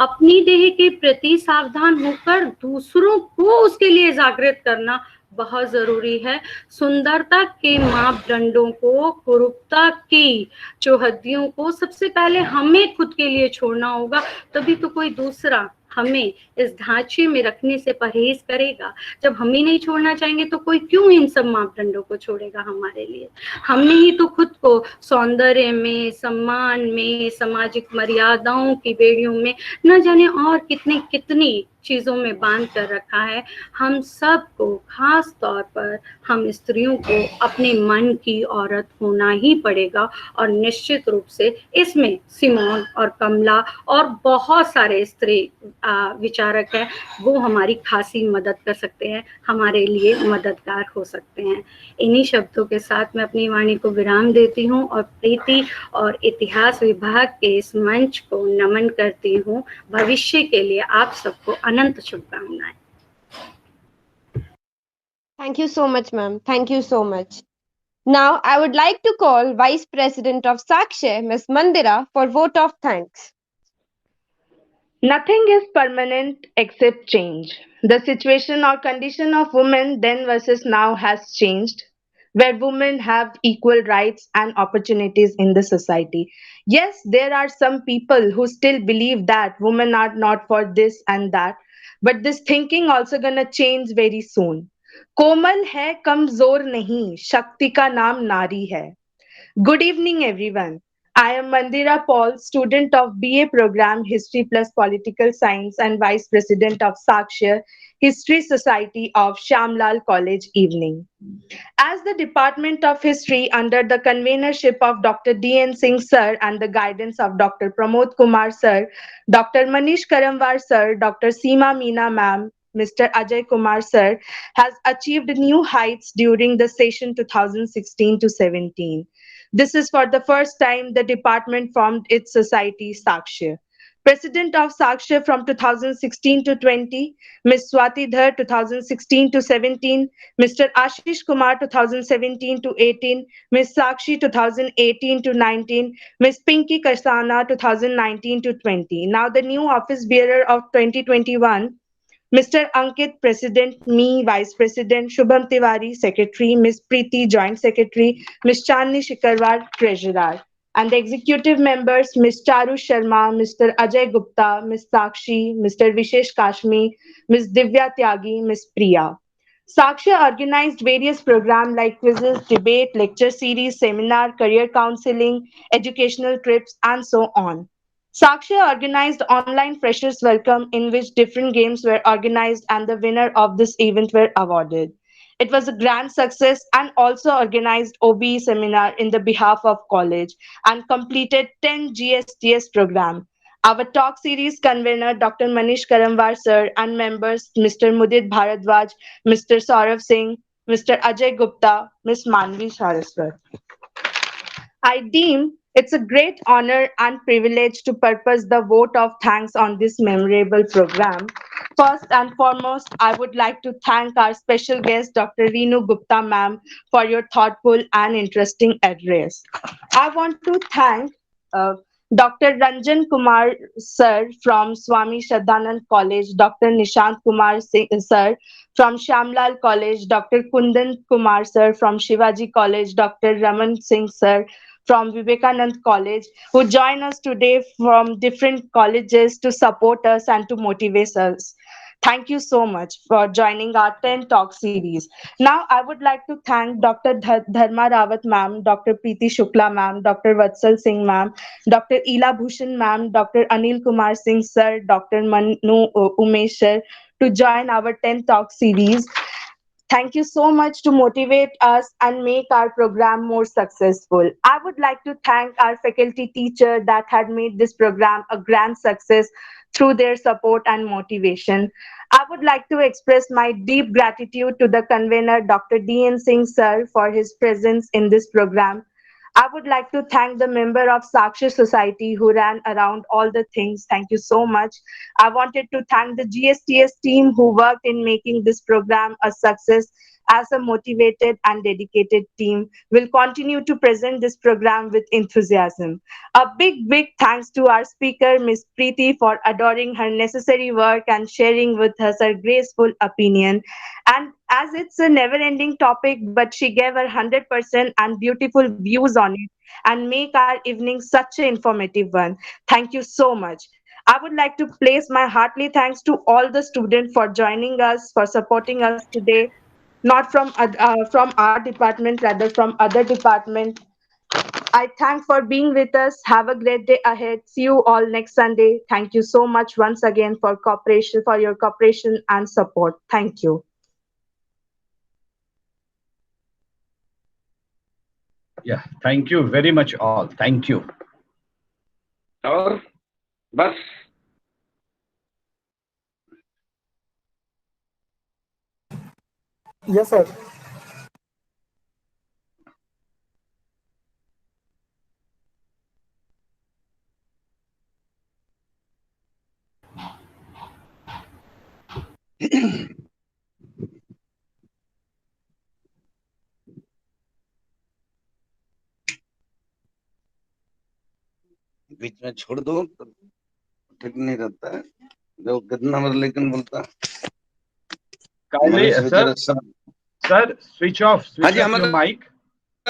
अपनी देह के प्रति सावधान होकर दूसरों को उसके लिए जागृत करना बहुत जरूरी है। सुंदरता के मापदंडों को, कुरूपता की चौहद्दियों को सबसे पहले हमें खुद के लिए छोड़ना होगा, तभी तो कोई दूसरा हमें इस ढांचे में रखने से परहेज करेगा। जब हम ही नहीं छोड़ना चाहेंगे तो कोई क्यों इन सब मापदंडों को छोड़ेगा हमारे लिए? हमने ही तो खुद को सौंदर्य में, सम्मान में, सामाजिक मर्यादाओं की बेड़ियों में, न जाने और कितनी कितनी चीजों में बांध कर रखा है। हम सबको, खास तौर पर हम स्त्रियों को अपने मन की औरत होना ही पड़ेगा। और निश्चित रूप से इसमें सिमोन और कमला और बहुत सारे स्त्री विचारक हैं, वो हमारी खासी मदद कर सकते हैं, हमारे लिए मददगार हो सकते हैं। इन्हीं शब्दों के साथ मैं अपनी वाणी को विराम देती हूँ और प्रीति और इतिहास विभाग के इस मंच को नमन करती हूँ। भविष्य के लिए आप सबको अनंत शुभकामनाएं। Thank you so much, ma'am. Thank you so much. Now, I would like to call Vice President of Sakshya, Ms. Mandira, for vote of thanks. Nothing is permanent except change. The situation or condition of women then versus now has changed, where women have equal rights and opportunities in the society. Yes, there are some people who still believe that women are not for this and that, but this thinking also gonna change very soon. कोमल है कमजोर नहीं, शक्ति का नाम नारी है. Good evening, everyone. I am Mandira Paul, student of BA program History plus Political Science and Vice President of Sakshya History Society of Shamlal College Evening. As the Department of History under the convenership of Dr. D.N. Singh Sir and the guidance of Dr. Pramod Kumar Sir, Dr. Manish Karamwar Sir, Dr. Seema Meena Ma'am, Mr. Ajay Kumar Sir, has achieved new heights during the session 2016 to 17. This is for the first time the department formed its society, Sakshya. President of Saksha from 2016 to 20, Ms. Swati Dhar 2016 to 17, Mr. Ashish Kumar 2017 to 18, Ms. Sakshi 2018 to 19, Ms. Pinky Karsana 2019 to 20. Now the new office bearer of 2021, Mr. Ankit, President, me, Vice President, Shubham Tiwari, Secretary, Ms. Preeti, Joint Secretary, Ms. Chandni Shikarwar, Treasurer. And the executive members, Ms. Charu Sharma, Mr. Ajay Gupta, Ms. Sakshi, Mr. Vishesh Kashmi, Ms. Divya Tyagi, Ms. Priya. Saksha organized various programs like quizzes, debate, lecture series, seminar, career counseling, educational trips, and so on. Saksha organized online freshers welcome in which different games were organized and the winner of this event were awarded. It was a grand success and also organized OBE seminar in the behalf of college and completed 10 GSTS program. Our talk series convener Dr. Manish Karamwar sir and members Mr. Mudit Bharadwaj, Mr. Saurav Singh, Mr. Ajay Gupta, Ms. Manvi Saraswat. I deem it's a great honor and privilege to purpose the vote of thanks on this memorable program. First and foremost, I would like to thank our special guest, Dr. Reenu Gupta ma'am, for your thoughtful and interesting address. I want to thank Dr. Ranjan Kumar sir from Swami Shraddhanand College, Dr. Nishant Kumar sir from Shamlal College, Dr. Kundan Kumar sir from Shivaji College, Dr. Raman Singh sir from Vivekanand College, who join us today from different colleges to support us and to motivate us. Thank you so much for joining our 10 talk series. Now, I would like to thank Dr. Dharma Rawat ma'am, Dr. Preeti Shukla ma'am, Dr. Vatsal Singh ma'am, Dr. Ila Bhushan ma'am, Dr. Anil Kumar Singh sir, Dr. Manu Umesh sir to join our 10 talk series. Thank you so much to motivate us and make our program more successful. I would like to thank our faculty teacher that had made this program a grand success through their support and motivation. I would like to express my deep gratitude to the convener, Dr. D.N. Singh sir, for his presence in this program. I would like to thank the member of Saksha Society who ran around all the things. Thank you so much. I wanted to thank the GSTS team who worked in making this program a success. As a motivated and dedicated team, will continue to present this program with enthusiasm. A big thanks to our speaker, Ms. Preeti, for adoring her necessary work and sharing with us her graceful opinion. And as it's a never-ending topic, but she gave her 100% and beautiful views on it and make our evening such an informative one. Thank you so much. I would like to place my heartily thanks to all the students for joining us, for supporting us today, not from our department, rather from other department. I thank for being with us. Have a great day ahead. See you all next Sunday. Thank you so much once again for your cooperation and support. Thank you. Yeah, thank you very much all. Thank you. और बस Yes, sir. बीच में छोड़ दो तो ठीक नहीं रहता है जो कितना बार लेकिन बोलता Kindly, sir, switch off your mic.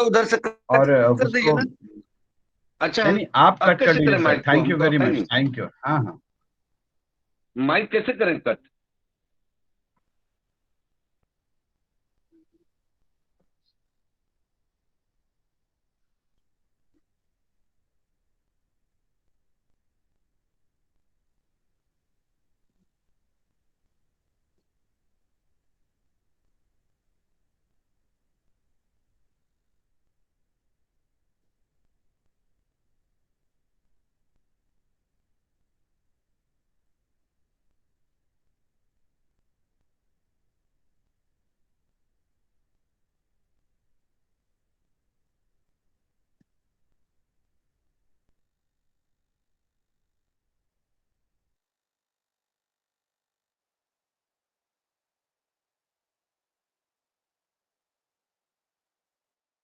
उधर से और कर दीजिए ना। अच्छा नहीं आप कट कर दीजिए। Thank you very much. Thank you. हाँ हाँ माइक कैसे करें कट?